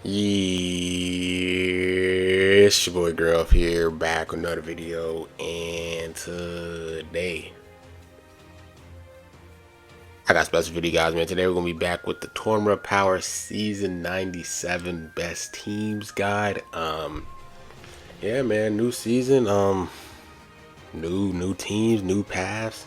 Yeah, it's your boy Girl here, back with another video, and today I got a special video, guys, man. Today we're gonna be back with the Tournament Power Season 97 Best Teams Guide. Yeah, man, new season, new teams, new paths,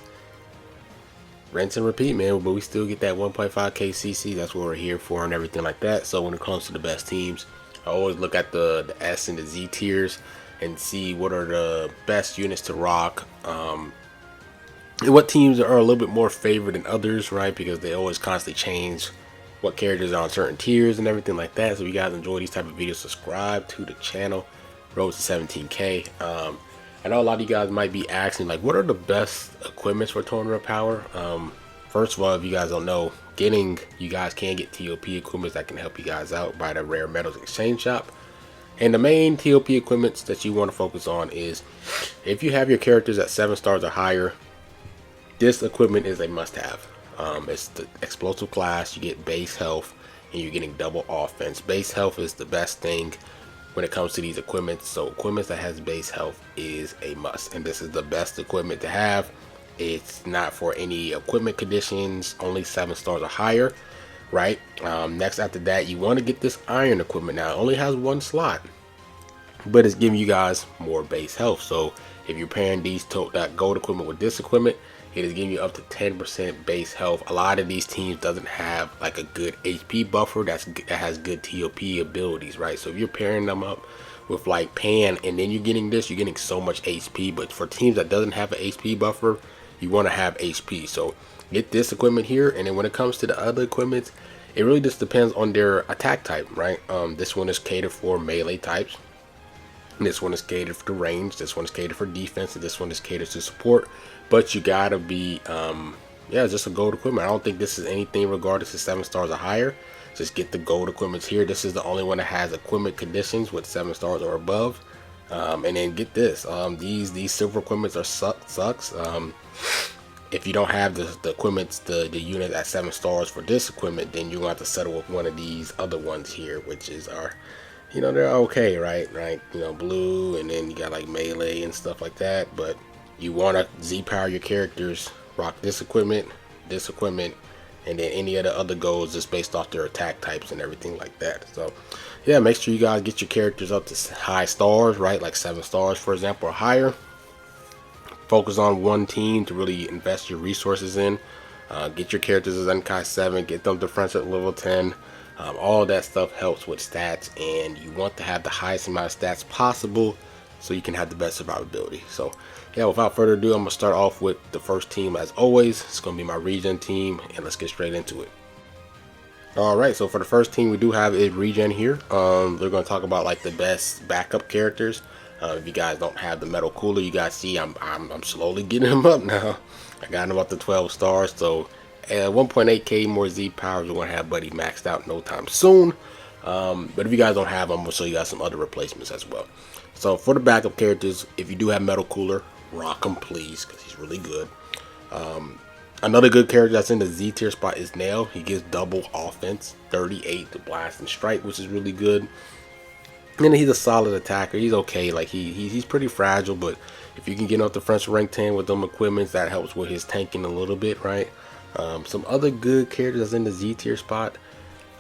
rinse and repeat, man. But we still get that 1.5k CC. That's what we're here for, and everything like that. So when it comes to the best teams, I always look at the S and the Z tiers and see what are the best units to rock. And what teams are a little bit more favored than others, right? Because they always constantly change what characters are on certain tiers and everything like that. So if you guys enjoy these type of videos, subscribe to the channel. Road to 17k. I know a lot of you guys might be asking, like, what are the best equipments for Tournament Power? First of all, if you guys don't know, you guys can get TOP equipments that can help you guys out by the Rare Metals Exchange Shop. And the main TOP equipments that you want to focus on is if you have your characters at 7 stars or higher, this equipment is a must-have. It's the explosive class. You get base health and you're getting double offense. Base health is the best thing when it comes to these equipments. So equipment that has base health is a must, and this is the best equipment to have. It's not for any equipment conditions, only 7 stars or higher, right? Next after that, you want to get this iron equipment. Now it only has 1 slot, but it's giving you guys more base health. So if you're pairing that gold equipment with this equipment, it is giving you up to 10% base health. A lot of these teams doesn't have like a good HP buffer that has good TOP abilities, right? So if you're pairing them up with like Pan and then you're getting this, you're getting so much HP. But for teams that doesn't have an HP buffer, you want to have HP. So get this equipment here, and then when it comes to the other equipment, it really just depends on their attack type, right? This one is catered for melee types. This one is catered for range. This one is catered for defense, and this one is catered to support. But you gotta be, yeah, just a gold equipment. I don't think this is anything regardless of 7 stars or higher. Just get the gold equipments here. This is the only one that has equipment conditions with 7 stars or above. And then get this. These silver equipments are sucks. If you don't have the equipments, the unit at 7 stars for this equipment, then you're gonna have to settle with one of these other ones here, which is you know, they're okay, right? You know, blue, and then you got like melee and stuff like that. But you want to Z-power your characters, rock this equipment, and then any of the other goals just based off their attack types and everything like that. So yeah, make sure you guys get your characters up to high stars, right? Like 7 stars, for example, or higher. Focus on one team to really invest your resources in. Get your characters as NK 7, get them to friendship level 10. All that stuff helps with stats, and you want to have the highest amount of stats possible so you can have the best survivability. So yeah, without further ado, I'm gonna start off with the first team as always. It's gonna be my regen team, and let's get straight into it. Alright, so for the first team we do have is regen here. They're gonna talk about like the best backup characters. If you guys don't have the metal cooler, you guys see I'm slowly getting him up now. I got him up to 12 stars, so 1.8k more Z powers. We're gonna have Buddy maxed out no time soon. But if you guys don't have them, I'm gonna show you guys some other replacements as well. So for the backup characters, if you do have metal cooler, rock him please, because he's really good. Another good character that's in the Z tier spot is Nail. He gives double offense, 38 to blast and strike, which is really good. And he's a solid attacker. He's okay. Like he's pretty fragile, but if you can get up to French rank 10 with them equipments, that helps with his tanking a little bit, right? Some other good characters that's in the Z tier spot.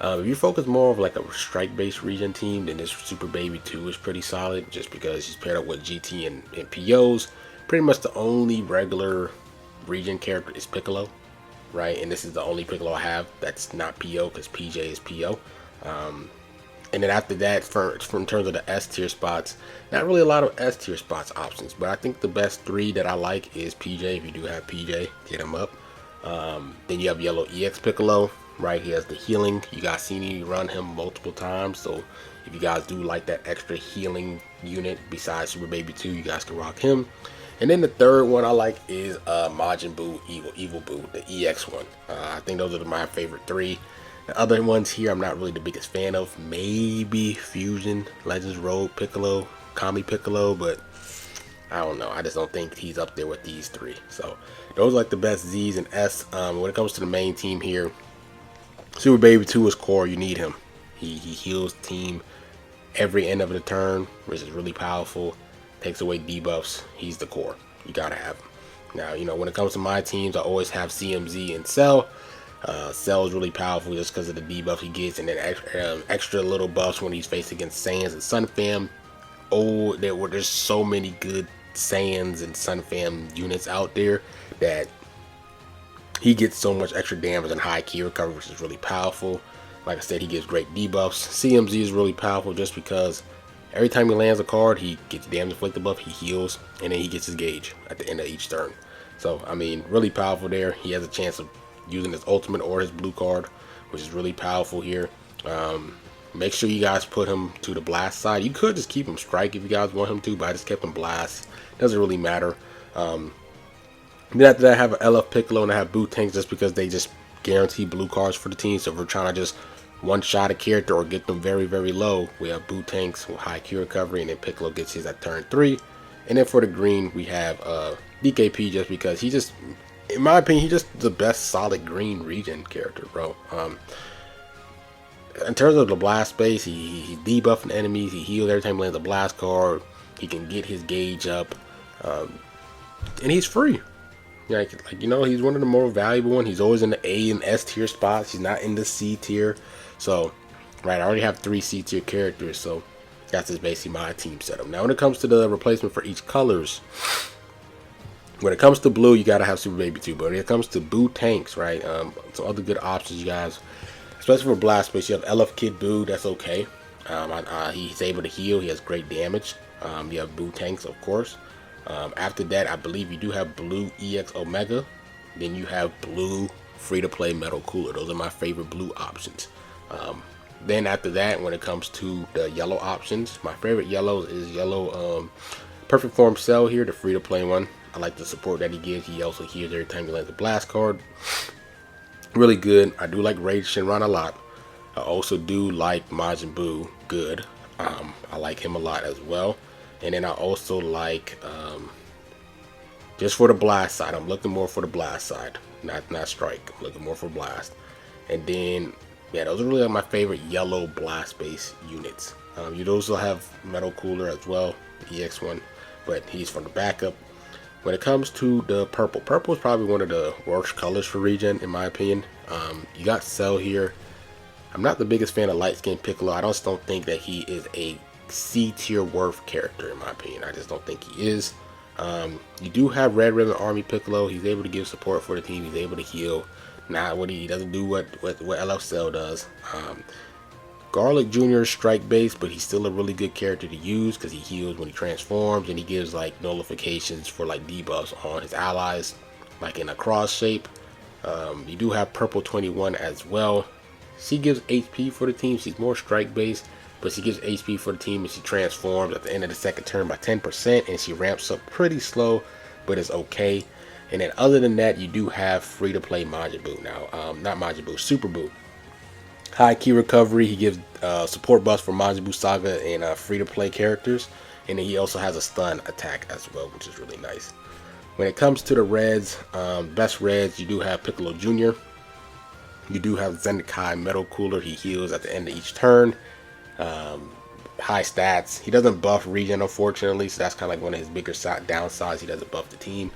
If you focus more of like a strike based regen team, then this Super Baby 2 is pretty solid, just because he's paired up with GT and POs. Pretty much the only regular regen character is Piccolo, right? And this is the only Piccolo I have that's not PO, because PJ is PO. And then after that, in terms of the S tier spots, not really a lot of S tier spots options, but I think the best 3 that I like is PJ. If you do have PJ, get him up. Then you have Yellow EX Piccolo, right? He has the healing. You guys seen me run him multiple times, so if you guys do like that extra healing unit besides Super Baby 2, you guys can rock him. And then the third one I like is Majin Buu Evil Buu, the EX one. I think those are my favorite 3. The other ones here I'm not really the biggest fan of. Maybe Fusion, Legends Road Piccolo, Kami Piccolo, but I don't know. I just don't think he's up there with these 3. So those are like the best Z's and S. When it comes to the main team here, Super Baby 2 is core. You need him. He heals team every end of the turn, which is really powerful. Takes away debuffs. He's the core. You gotta have him. Now, you know, when it comes to my teams, I always have CMZ and Cell. Cell is really powerful just because of the debuff he gets, and then extra little buffs when he's faced against Saiyans and Sun Fam. Oh, there's so many good Saiyans and Sun Fam units out there that he gets so much extra damage and high key recovery, which is really powerful. Like I said, he gives great debuffs. CMZ is really powerful just because every time he lands a card, he gets damage inflicted buff, he heals, and then he gets his gauge at the end of each turn. So, I mean, really powerful there. He has a chance of using his ultimate or his blue card, which is really powerful here. Make sure you guys put him to the blast side. You could just keep him strike if you guys want him to, but I just kept him blast. Doesn't really matter. Then after that, I have an LF Piccolo and I have Boot Tanks just because they just guarantee blue cards for the team. So if we're trying to just one-shot a character or get them very, very low, we have Boot Tanks with high Q recovery, and then Piccolo gets his at turn 3. And then for the green, we have DKP just because he just, in my opinion, he's just the best solid green regen character, bro. In terms of the blast space, he's debuffing enemies, he heals every time he lands a blast card, he can get his gauge up, and he's free. Like, you know, he's one of the more valuable ones. He's always in the A and S tier spots. He's not in the C tier. So, right, I already have 3 C tier characters. So, that's just basically my team setup. Now, when it comes to the replacement for each colors, when it comes to blue, you got to have Super Baby 2. But when it comes to Boo Tanks, right, some other good options, you guys, especially for Blast Space, you have LF Kid Boo. That's okay. He's able to heal. He has great damage. You have Boo Tanks, of course. After that, I believe you do have blue EX Omega. Then you have blue free-to-play Metal Cooler. Those are my favorite blue options. Then after that, when it comes to the yellow options, my favorite yellows is yellow Perfect Form Cell here, the free-to-play one. I like the support that he gives. He also heals every time he lands a blast card. Really good. I do like Rage Shinron a lot. I also do like Majin Buu. Good. I like him a lot as well. And then I also like, just for the blast side, I'm looking more for the blast side, not strike. I'm looking more for blast. And then, yeah, those are really my favorite yellow blast base units. You'd also have Metal Cooler as well, the EX one, but he's from the backup. When it comes to the purple, purple is probably one of the worst colors for regen, in my opinion. You got Cell here. I'm not the biggest fan of light skin Piccolo. I just don't think that he is a C tier worth character, in my opinion. I just don't think he is. You do have Red Ribbon Army Piccolo. He's able to give support for the team. He's able to heal. Not what he doesn't do what LF Cell does. Garlic Jr. is strike based, but he's still a really good character to use because he heals when he transforms, and he gives like nullifications for like debuffs on his allies, like in a cross shape. You do have Purple 21 as well. She gives HP for the team. She's more strike based, but she gives HP for the team, and she transforms at the end of the second turn by 10%, and she ramps up pretty slow, but it's okay. And then other than that, you do have free-to-play Majin Buu. Now, not Majin Buu, Super Buu. High key recovery. He gives support buffs for Majin Buu Saga and free-to-play characters. And then he also has a stun attack as well, which is really nice. When it comes to the reds, best reds, you do have Piccolo Jr. You do have Zenkai Metal Cooler. He heals at the end of each turn. High stats. He doesn't buff regen, unfortunately, so that's kind of like one of his bigger downsides. He doesn't buff the team.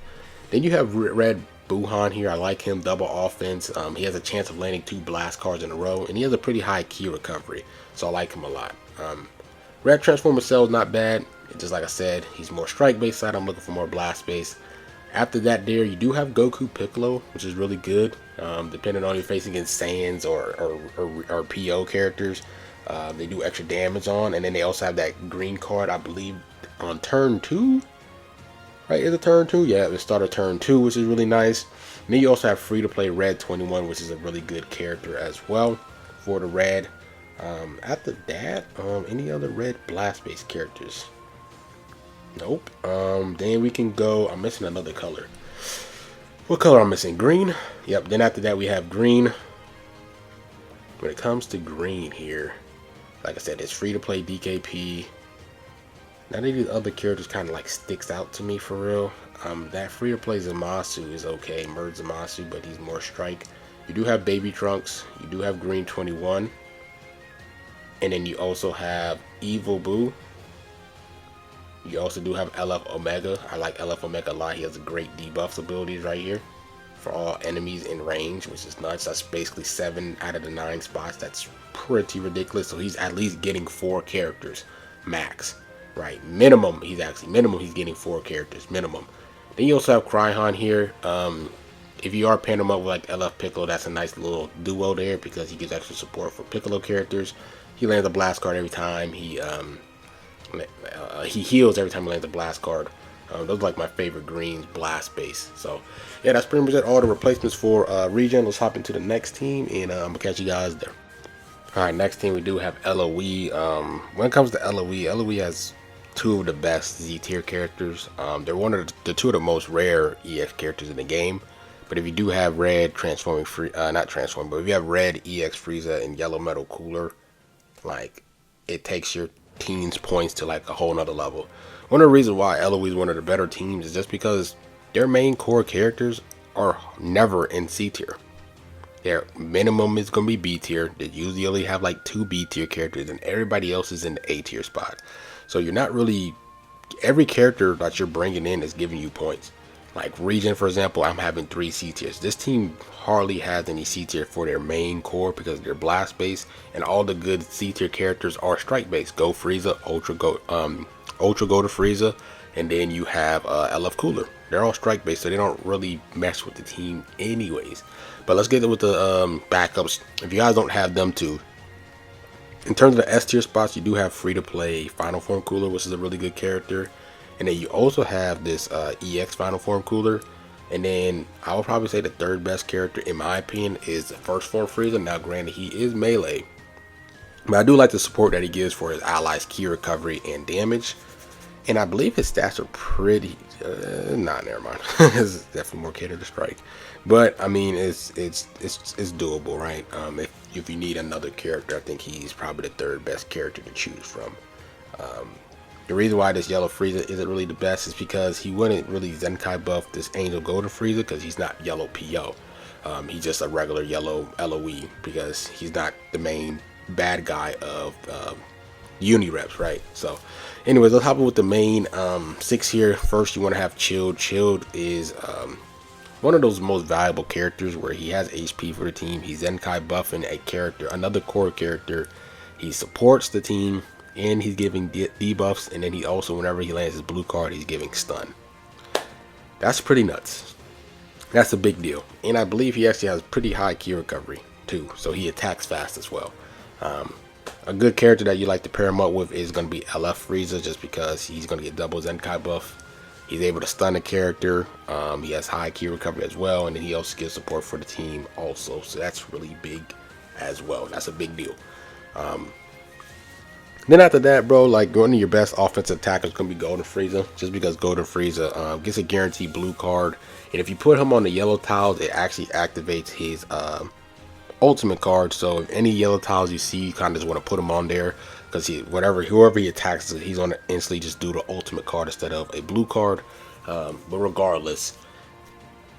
Then you have Red Buhan here. I like him. Double offense. He has a chance of landing 2 blast cards in a row, and he has a pretty high key recovery, so I like him a lot. Red Transformer Cell is not bad. Just like I said, he's more strike based side. I'm looking for more blast base. After that, there you do have Goku Piccolo, which is really good. Depending on you're facing against Saiyans or PO characters, they do extra damage on. And then they also have that green card, I believe, on turn 2. Right, is it turn 2? Yeah, the start of turn 2, which is really nice. And then you also have free-to-play Red 21, which is a really good character as well for the red. After that, any other red blast-based characters? Nope. Then we can go, I'm missing another color. What color I'm missing? Green? Yep, then after that we have green. When it comes to green here, like I said, it's free-to-play DKP. None of these other characters kind of like sticks out to me for real. That free-to-play Zamasu is okay, Merge Zamasu, but he's more strike. You do have Baby Trunks. You do have Green 21. And then you also have Evil Boo. You also do have LF Omega. I like LF Omega a lot. He has great debuffs abilities right here for all enemies in range, which is nuts. That's basically 7 out of the 9 spots. That's pretty ridiculous. So he's at least getting 4 characters max, right? Minimum, he's getting 4 characters minimum. Then you also have Cryhon here. If you are pairing him up with like LF Piccolo, that's a nice little duo there because he gives extra support for Piccolo characters. He lands a blast card every time. He heals every time he lands a blast card. Those are like my favorite greens blast base. So yeah, that's pretty much it. All the replacements for regen. Let's hop into the next team, and I'm gonna catch you guys there. All right, next team we do have LOE. When it comes to LOE has 2 of the best Z tier characters. They're one of the 2 of the most rare EX characters in the game. But if you do have red transforming not transforming, but if you have red EX Frieza and yellow metal cooler, like it takes your team's points to like a whole nother level. One of the reasons why LOE is one of the better teams is just because their main core characters are never in C tier. Their minimum is going to be B tier. They usually only have like 2 B tier characters, and everybody else is in the A tier spot. So you're not really, every character that you're bringing in is giving you points. Like Regen, for example, I'm having 3 C tiers. This team hardly has any C tier for their main core because they're blast based, and all the good C tier characters are strike based. Go Frieza, Ultra Go to Frieza, and then you have LF Cooler. They're all strike based, so they don't really mess with the team anyways. But let's get with the backups. If you guys don't have them too, in terms of the S tier spots, you do have free to play Final Form Cooler, which is a really good character. And then you also have this EX Final Form Cooler. And then I would probably say the 3rd best character in my opinion is the First Form Frieza. Now granted, he is melee, but I do like the support that he gives for his allies' key recovery and damage. And I believe his stats are pretty, nah, never mind. It's definitely more catered to strike. But I mean, it's doable, right? If you need another character, I think he's probably the 3rd best character to choose from. The reason why this yellow Frieza isn't really the best is because he wouldn't really Zenkai buff this Angel Golden Frieza because he's not yellow PO. He's just a regular yellow LOE because he's not the main bad guy of Unireps, right? So anyways, let's hop in with the main 6 here. First, you want to have Chilled. Chilled is one of those most valuable characters where he has HP for the team. He's Zenkai buffing a character, another core character. He supports the team, and he's giving debuffs, and then he also, whenever he lands his blue card, he's giving stun. That's pretty nuts. That's a big deal. And I believe he actually has pretty high key recovery too, so he attacks fast as well. A good character that you like to pair him up with is going to be LF Frieza, just because he's going to get double Zenkai buff. He's able to stun a character. He has high key recovery as well, and then he also gives support for the team also, so that's really big as well. That's a big deal. Then after that, bro, like one of your best offensive attackers is going to be Golden Frieza, just because Golden Frieza gets a guaranteed blue card, and if you put him on the yellow tiles, it actually activates his ultimate card. So if any yellow tiles you see, you kind of just want to put him on there, because whoever he attacks, he's on to instantly just do the ultimate card instead of a blue card. But regardless,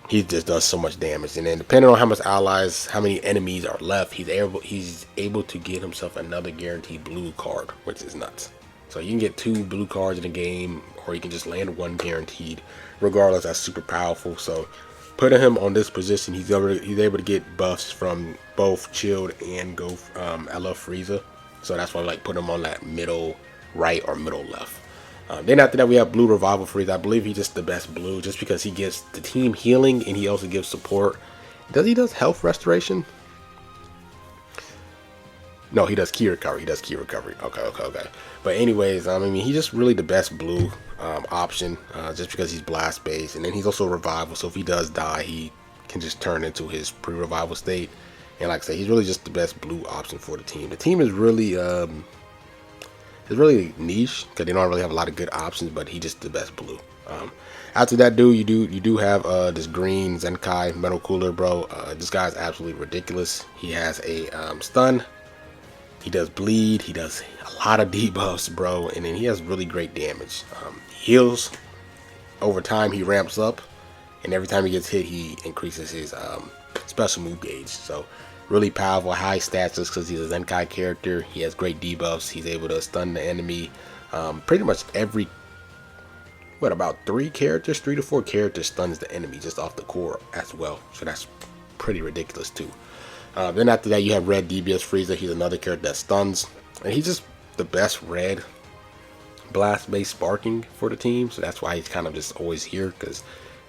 he just does so much damage, and then depending on how much allies, how many enemies are left, he's able to get himself another guaranteed blue card, which is nuts. So you can get 2 blue cards in a game, or you can just land 1 guaranteed. Regardless, that's super powerful. So putting him on this position, he's able to get buffs from both Chilled and LF Frieza. So that's why I like put him on that middle right or middle left. Then after that, we have Blue Revival Frieza. I believe he's just the best blue, just because he gives the team healing and he also gives support. He does health restoration? No, he does key recovery. Okay. But anyways, I mean, he's just really the best blue option, just because he's blast based, and then he's also revival. So if he does die, he can just turn into his pre-revival state. And like I say, he's really just the best blue option for the team. The team is really niche because they don't really have a lot of good options, but he's just the best blue. After that, dude, you do have this green Zenkai Metal Cooler, bro. This guy's absolutely ridiculous. He has a stun. He does bleed. He does a lot of debuffs, bro, and then he has really great damage. He heals over time. He ramps up, and every time he gets hit, he increases his special move gauge. So Really powerful, high stats just because he's a Zenkai character. He has great debuffs. He's able to stun the enemy. Pretty much every, about 3 to 4 characters stuns the enemy just off the core as well. So that's pretty ridiculous too. Then after that you have Red DBS Frieza. He's another character that stuns. And he's just the best red blast based sparking for the team. So that's why he's kind of just always here, because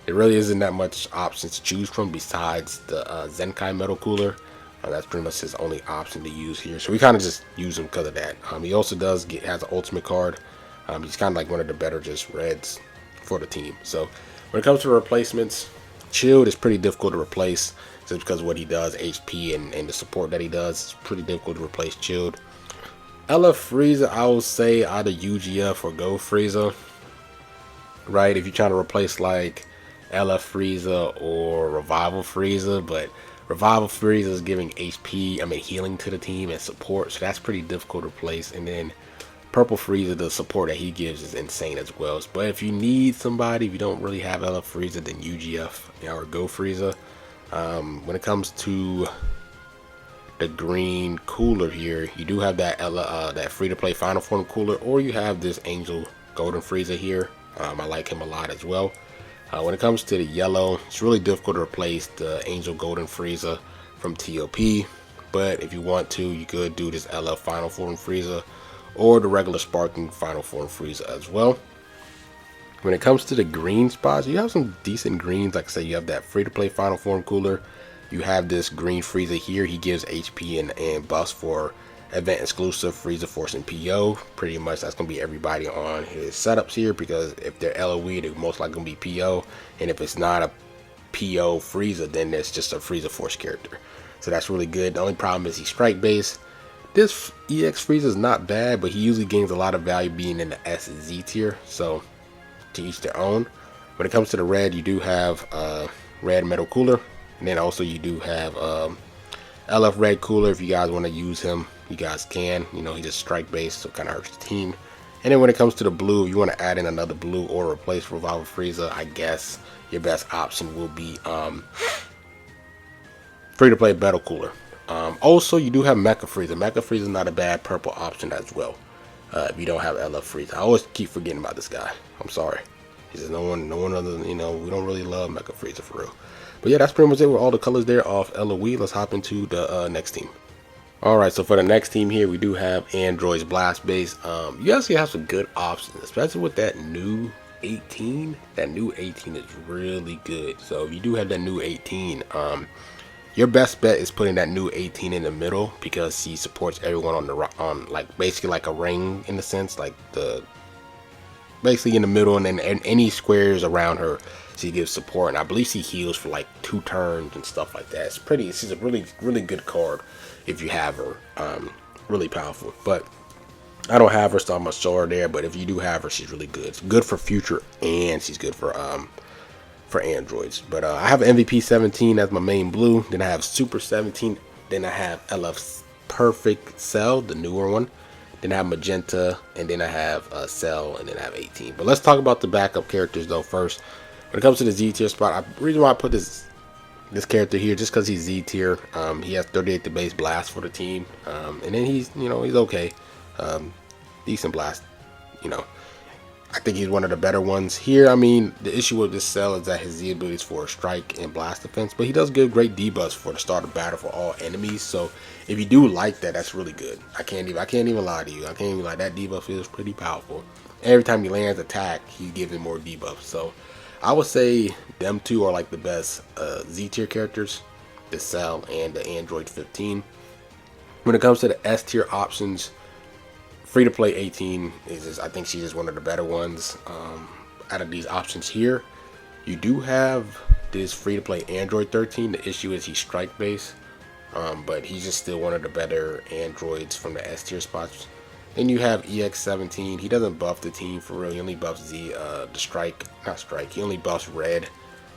there really isn't that much options to choose from besides the Zenkai Metal Cooler. That's pretty much his only option to use here. So we kind of just use him because of that. He also has an ultimate card. He's kind of like one of the better just reds for the team. So when it comes to replacements, Chilled is pretty difficult to replace just because of what he does, HP and the support that he does. It's pretty difficult to replace Chilled. LF Frieza, I would say either UGF or Go Frieza. Right, if you're trying to replace like LF Frieza or Revival Frieza, but Revival Frieza is giving HP, healing to the team and support, so that's pretty difficult to replace. And then Purple Frieza, the support that he gives is insane as well. But if you need somebody, if you don't really have LF Frieza, then UGF or Go Frieza. When it comes to the green cooler here, you do have that that free-to-play Final Form cooler, or you have this Angel Golden Frieza here. I like him a lot as well. When it comes to the yellow, it's really difficult to replace the Angel Golden Frieza from TOP, but if you want to, you could do this LF Final Form Frieza or the regular Sparking Final Form Frieza as well. When it comes to the green spots, you have some decent greens. Like I say, you have that free-to-play Final Form cooler. You have this green Frieza here. He gives HP and buffs for event exclusive Frieza Force and PO. Pretty much that's going to be everybody on his setups here, because if they're LOE, they're most likely going to be PO. And if it's not a PO Frieza, then it's just a Frieza Force character. So that's really good. The only problem is he's strike based. This EX Frieza is not bad, but he usually gains a lot of value being in the SZ tier. So to each their own. When it comes to the red, you do have red metal cooler, and then also you do have LF red cooler. If you guys want to use him, you guys can. You know, he's just strike based, so kind of hurts the team. And then when it comes to the blue, you want to add in another blue or replace Revival Frieza. I guess your best option will be free to play Battle Cooler. Also, you do have Mecha Frieza. Mecha Frieza is not a bad purple option as well. If you don't have LF Frieza, I always keep forgetting about this guy. I'm sorry. He says no one other than, we don't really love Mecha Frieza for real. But yeah, that's pretty much it with all the colors there off LOE. Let's hop into the next team. Alright, so for the next team here, we do have Android's Blast Base. You actually have some good options, especially with that new 18. That new 18 is really good. So if you do have that new 18, your best bet is putting that new 18 in the middle, because he supports everyone on like basically like a ring in a sense, like basically in the middle, and then any squares around her, she gives support. And I believe she heals for like 2 turns and stuff like that. She's a really good card if you have her. Really powerful. But I don't have her, so I'm gonna show her there. But if you do have her, she's really good. It's good for future, and she's good for androids. But I have MVP 17 as my main blue. Then I have Super 17. Then I have LF Perfect Cell, the newer one. Then I have Magenta, and then I have Cell, and then I have 18. But let's talk about the backup characters though first. When it comes to the Z tier spot, the reason why I put this character here, just because he's Z tier. He has 38 the base blast for the team, and then he's he's okay, decent blast. I think he's one of the better ones here. The issue with this Cell is that his Z abilities for strike and blast defense, but he does give great debuffs for the start of battle for all enemies. So if you do like that, that's really good. I can't even lie to you. I can't even lie. That debuff is pretty powerful. Every time he lands attack, he gives him more debuffs. So I would say them two are like the best Z tier characters, the Cell and the Android 15. When it comes to the S tier options, free to play 18 is I think she's just one of the better ones out of these options here. You do have this free to play Android 13. The issue is he's strike based, but he's just still one of the better androids from the S tier spots. Then you have EX17. He doesn't buff the team for real. He only buffs the He only buffs red,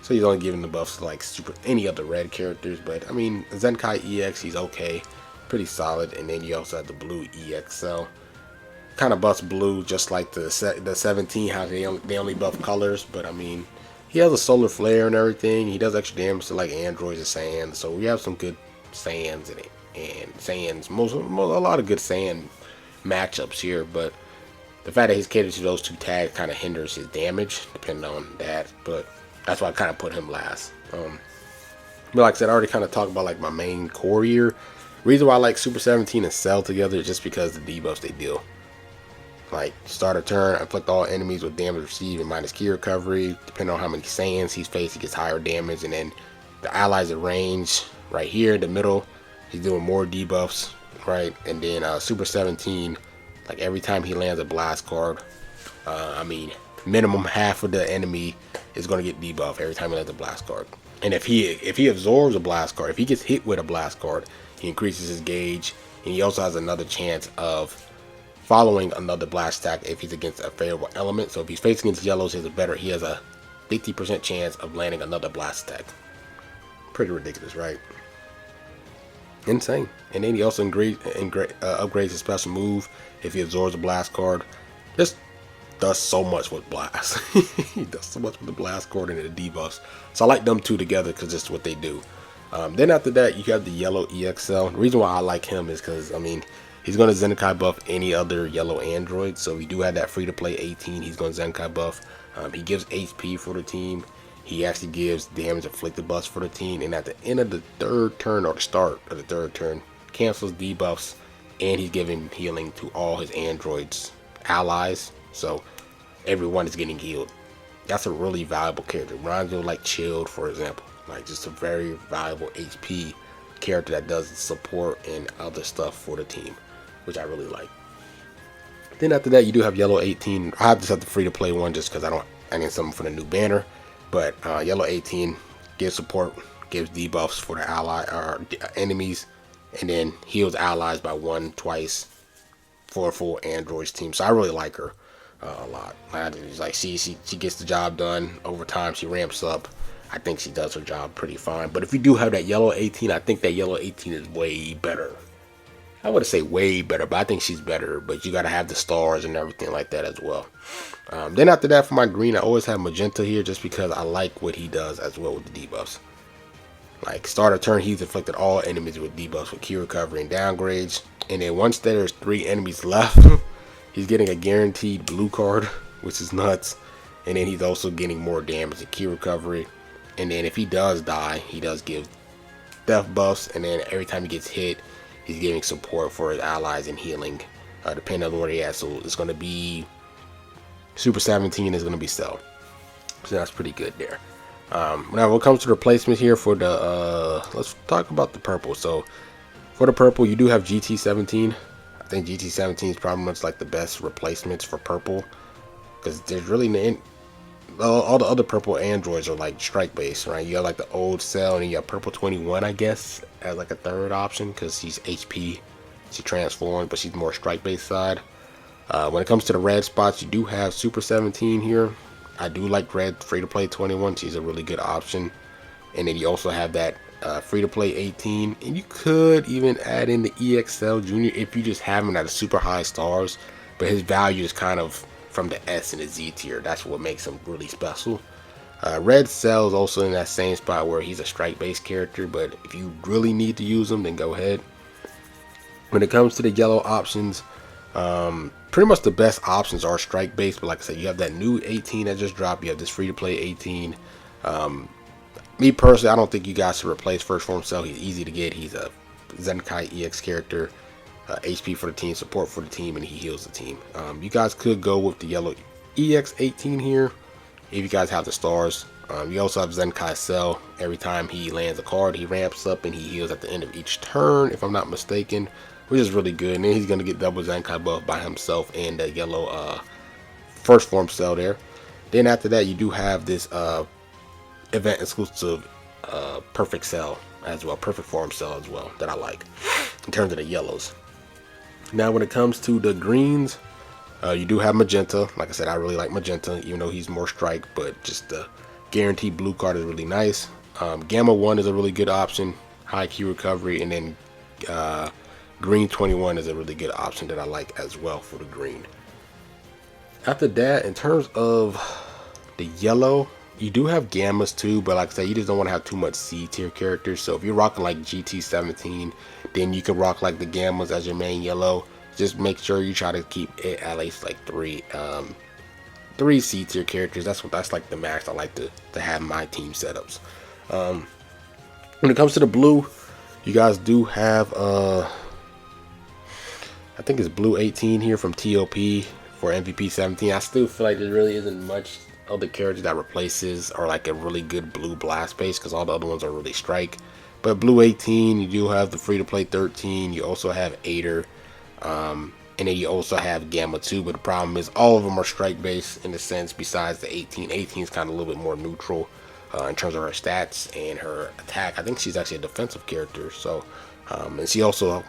so he's only giving the buffs to like any other red characters. But Zenkai EX, he's okay, pretty solid. And then you also have the blue EXL. Kind of buffs blue just like the 17, how they only buff colors. But he has a solar flare and everything. He does extra damage to like androids and sand, so we have some good Saiyans and Saiyans, a lot of good Saiyan matchups here, but the fact that he's catered to those two tags kind of hinders his damage, depending on that. But that's why I kind of put him last. But like I said, I already kind of talked about like my main core here. Reason why I like Super 17 and Cell together is just because of the debuffs they deal. Like start a turn, inflict all enemies with damage received and minus key recovery. Depending on how many Saiyans he's faced, he gets higher damage. And then the allies at range right here in the middle, he's doing more debuffs, right? And then Super 17, like every time he lands a blast card, I mean minimum half of the enemy is going to get debuff every time he lands a blast card. And if he absorbs a blast card, if he gets hit with a blast card, he increases his gauge, and he also has another chance of following another blast attack if he's against a favorable element. So if he's facing against yellows, he has a 50% chance of landing another blast attack. Pretty ridiculous, right? Insane. And then he also upgrades his special move if he absorbs a blast card. Just does so much with blast. He does so much with the blast card and the debuffs. So I like them two together because that's what they do. Then after that, you have the yellow EXL. The reason why I like him is because, I mean, he's going to Zenkai buff any other yellow android. So we do have that free to play 18. He's going to Zenkai buff. He gives HP for the team. He actually gives damage inflicted buffs for the team. And at the end of the third turn, or the start of the third turn, cancels debuffs. And he's giving healing to all his androids allies. So everyone is getting healed. That's a really valuable character. Reminds me of like Chilled, for example. Like just a very valuable HP character that does support and other stuff for the team, which I really like. Then after that, you do have yellow 18. I just have the free to play one just because I need something for the new banner. But yellow 18 gives support, gives debuffs for the ally or enemies, and then heals allies by twice for a full androids team. So I really like her a lot. Like she gets the job done over time. She ramps up. I think she does her job pretty fine. But if you do have that yellow 18, I think that yellow 18 is way better. I wouldn't say way better, but I think she's better. But you got to have the stars and everything like that as well. Then after that, for my green, I always have magenta here just because I like what he does as well with the debuffs. Like start a turn, he's inflicted all enemies with debuffs with key recovery and downgrades. And then once there's 3 enemies left, he's getting a guaranteed blue card, which is nuts. And then he's also getting more damage and key recovery. And then if he does die, he does give death buffs. And then every time he gets hit, he's giving support for his allies and healing, depending on where he at. So it's going to be Super 17 is going to be Cell. So that's pretty good there. Now when it comes to replacements here for the, let's talk about the purple. So for the purple, you do have GT17. I think GT17 is probably much like the best replacements for purple, because there's really all the other purple androids are like strike based, right? You have like the old Cell, and you have purple 21, I guess, as like a third option because she's HP, she transformed, but she's more strike based side. When it comes to the red spots, you do have Super 17 here. I do like red free to play 21. She's a really good option. And then you also have that free to play 18, and you could even add in the EXL Junior if you just have him at a super high stars, but his value is kind of from the S and the Z tier. That's what makes him really special. Red Cell is also in that same spot where he's a strike based character, but if you really need to use him, then go ahead. When it comes to the yellow options, pretty much the best options are strike based, but like I said, you have that new 18 that just dropped. You have this free to play 18. Me personally, I don't think you guys should replace First Form Cell. He's easy to get. He's a Zenkai EX character, HP for the team, support for the team, and he heals the team. You guys could go with the yellow EX 18 here if you guys have the stars. You also have Zenkai Cell. Every time he lands a card, he ramps up and he heals at the end of each turn, if I'm not mistaken, which is really good. And then he's going to get double Zenkai buff by himself and the yellow First Form Cell there. Then after that, you do have this event exclusive Perfect Cell as well, Perfect Form Cell as well, that I like in terms of the yellows. Now when it comes to the greens, you do have magenta. Like I said, I really like magenta, even though he's more strike, but just the guaranteed blue card is really nice. Gamma 1 is a really good option, high key recovery, and then green 21 is a really good option that I like as well for the green. After that, in terms of the yellow, You do have Gammas too, but like I said, you just don't want to have too much C tier characters. So if you're rocking like GT17, then you can rock like the Gammas as your main yellow. Just make sure you try to keep it at least like three C tier characters. That's like the max I like to have my team setups. When it comes to the blue, you guys do have I think it's blue 18 here from TOP for MVP 17. I still feel like there really isn't much other character that replaces or like a really good blue blast base, because all the other ones are really strike. But blue 18, you do have the free to play 13. You also have Aider, and then you also have Gamma 2. But the problem is all of them are strike based in a sense. Besides the 18, 18 is kind of a little bit more neutral in terms of her stats and her attack. I think she's actually a defensive character. So, and she also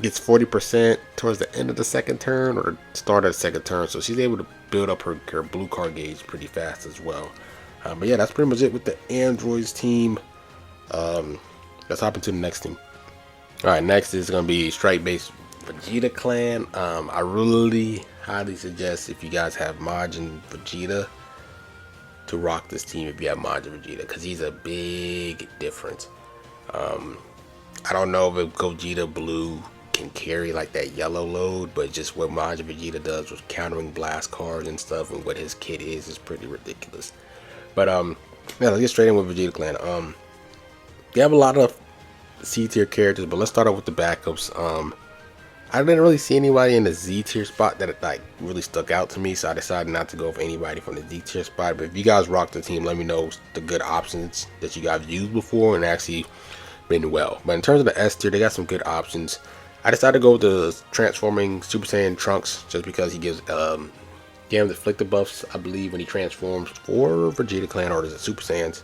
gets 40% towards the end of the second turn or start of the second turn, so she's able to build up her blue card gauge pretty fast as well. But yeah, that's pretty much it with the androids team. Let's hop into the next team. Alright, next is going to be strike based Vegeta clan. I really highly suggest, if you guys have Majin Vegeta, to rock this team if you have Majin Vegeta, because he's a big difference. I don't know if Gogeta Blue can carry like that yellow load, but just what Majin Vegeta does with countering blast cards and stuff, and what his kit is pretty ridiculous. But yeah, let's get straight in with Vegeta clan. They have a lot of C tier characters, but let's start off with the backups. I didn't really see anybody in the Z tier spot that like really stuck out to me, so I decided not to go with anybody from the Z tier spot. But if you guys rock the team, let me know the good options that you guys used before and actually been well. But in terms of the S tier, they got some good options. I decided to go with the transforming Super Saiyan Trunks just because he gives damage afflicted buffs, I believe, when he transforms for Vegeta clan, or is it Super Saiyans?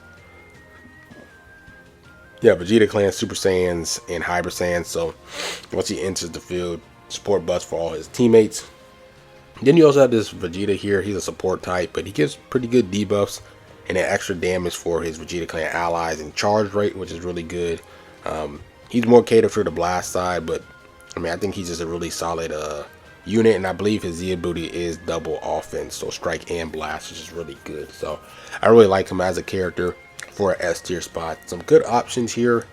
Yeah, Vegeta clan, Super Saiyans, and Hyper Saiyans. So once he enters the field, support buffs for all his teammates. Then you also have this Vegeta here. He's a support type, but he gives pretty good debuffs and then extra damage for his Vegeta clan allies and charge rate, which is really good. He's more catered for the blast side, but I mean, I think he's just a really solid unit, and I believe his Z ability is double offense, so strike and blast, which is really good. So I really like him as a character for an S tier spot. Some good options here.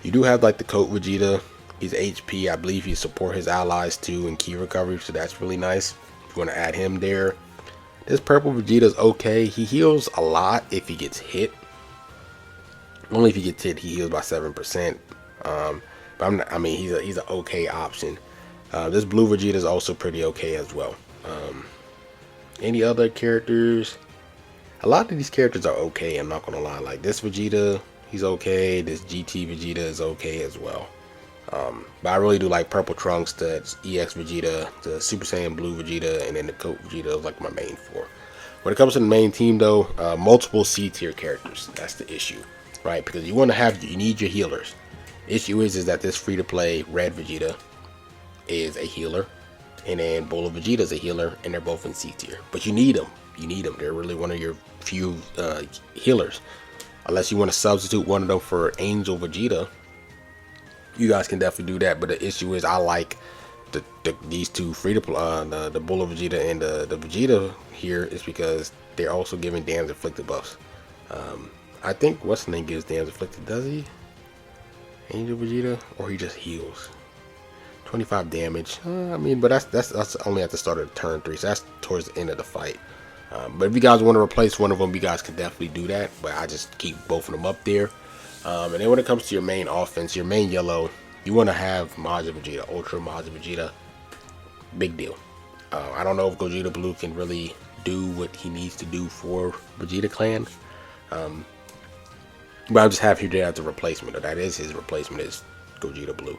You do have like the Coat Vegeta. He's HP. I believe he support his allies too in key recovery, so that's really nice if you want to add him there. This purple Vegeta is okay. He heals a lot if he gets hit. Only if he gets hit, he heals by 7%. But I mean, he's an okay option. This blue Vegeta is also pretty okay as well. Any other characters? A lot of these characters are okay, I'm not gonna lie. Like this Vegeta, he's okay. This GT Vegeta is okay as well. But I really do like Purple Trunks, the EX Vegeta, the Super Saiyan Blue Vegeta, and then the Coat Vegeta is like my main four. When it comes to the main team though, multiple C tier characters. That's the issue, right? Because you need your healers. The issue is that this free to play Red Vegeta is a healer, and then Bola Vegeta is a healer, and they're both in C tier. But you need them. You need them. They're really one of your few healers. Unless you want to substitute one of them for Angel Vegeta, you guys can definitely do that. But the issue is I like these two free to play, the Bola Vegeta and the Vegeta here, is because they're also giving damage afflicted buffs. I think what's the name gives damage afflicted, does he? Angel Vegeta, or he just heals 25 damage. I mean, but that's only at the start of turn 3, so that's towards the end of the fight. But if you guys want to replace one of them, you guys can definitely do that. But I just keep both of them up there. And then when it comes to your main offense, your main yellow, you want to have Majin Vegeta, Ultra Majin Vegeta. Big deal. I don't know if Gogeta Blue can really do what he needs to do for Vegeta clan. But I'm just happy to have the replacement. That is his replacement, is Gogeta Blue.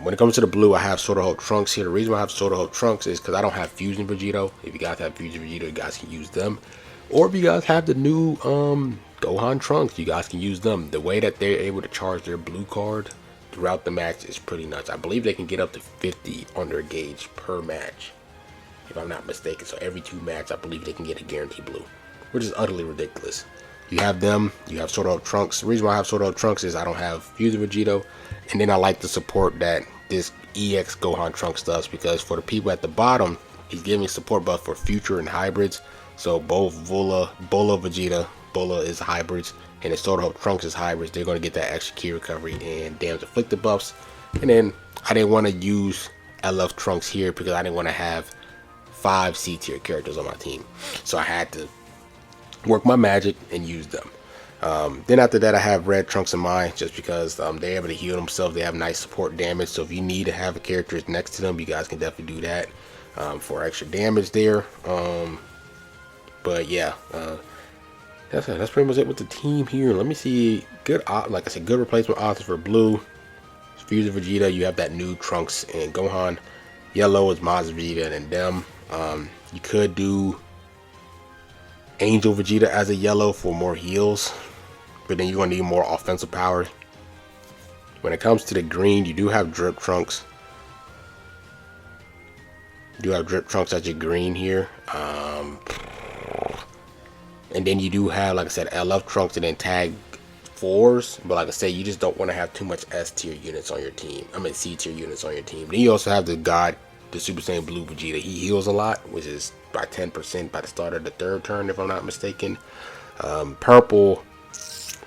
When it comes to the blue, I have Sword of Hope Trunks here. The reason why I have Sword of Hope Trunks is because I don't have Fusion Vegito. If you guys have Fusion Vegito, you guys can use them. Or if you guys have the new Gohan Trunks, you guys can use them. The way that they're able to charge their blue card throughout the match is pretty nuts. I believe they can get up to 50 on their gauge per match, if I'm not mistaken. So every 2 matches, I believe they can get a guaranteed blue, which is utterly ridiculous. You have them, you have Sword of Hope Trunks. The reason why I have Sword of Hope Trunks is I don't have Fusion Vegito, and then I like the support that this EX Gohan Trunks does, because for the people at the bottom, he's giving support buff for future and hybrids. So both Bola Vegeta, Bola is hybrids, and the Soda Trunks is hybrids. They're going to get that extra key recovery and damage inflicted buffs. And then I didn't want to use LF Trunks here because I didn't want to have 5 C tier characters on my team. So I had to work my magic and use them. Then after that, I have Red Trunks in mind just because they're able to heal themselves. They have nice support damage. So if you need to have a character next to them, you guys can definitely do that for extra damage there. But yeah, that's pretty much it with the team here. Let me see. Good, like I said, good replacement options for blue. Fusion Vegeta, you have that new Trunks and Gohan. Yellow is Majin Vegeta and them. You could do Angel Vegeta as a yellow for more heals, but then you're going to need more offensive power. When it comes to the green, you do have Drip Trunks. You do have Drip Trunks as your green here. And then you do have, like I said, LF Trunks and then tag 4s. But like I said, you just don't want to have too much S tier units on your team. I mean C tier units on your team. Then you also have the Super Saiyan Blue Vegeta. He heals a lot, which is by 10% by the start of the 3rd turn, if I'm not mistaken. Purple, it's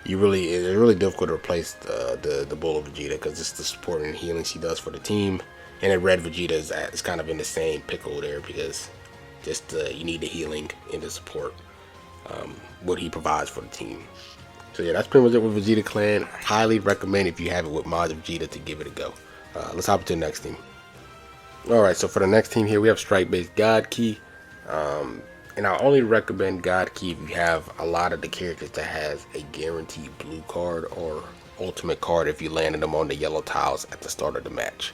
really difficult to replace the Bull Vegeta because it's the support and healing she does for the team. And then Red Vegeta is kind of in the same pickle there because just you need the healing and the support, what he provides for the team. So yeah, that's pretty much it with Vegeta Clan. Highly recommend if you have it with Majin Vegeta to give it a go. Let's hop into the next team. Alright, so for the next team here, we have Strike-based God Key. And I only recommend God Key if you have a lot of the characters that has a guaranteed blue card or ultimate card if you landed them on the yellow tiles at the start of the match.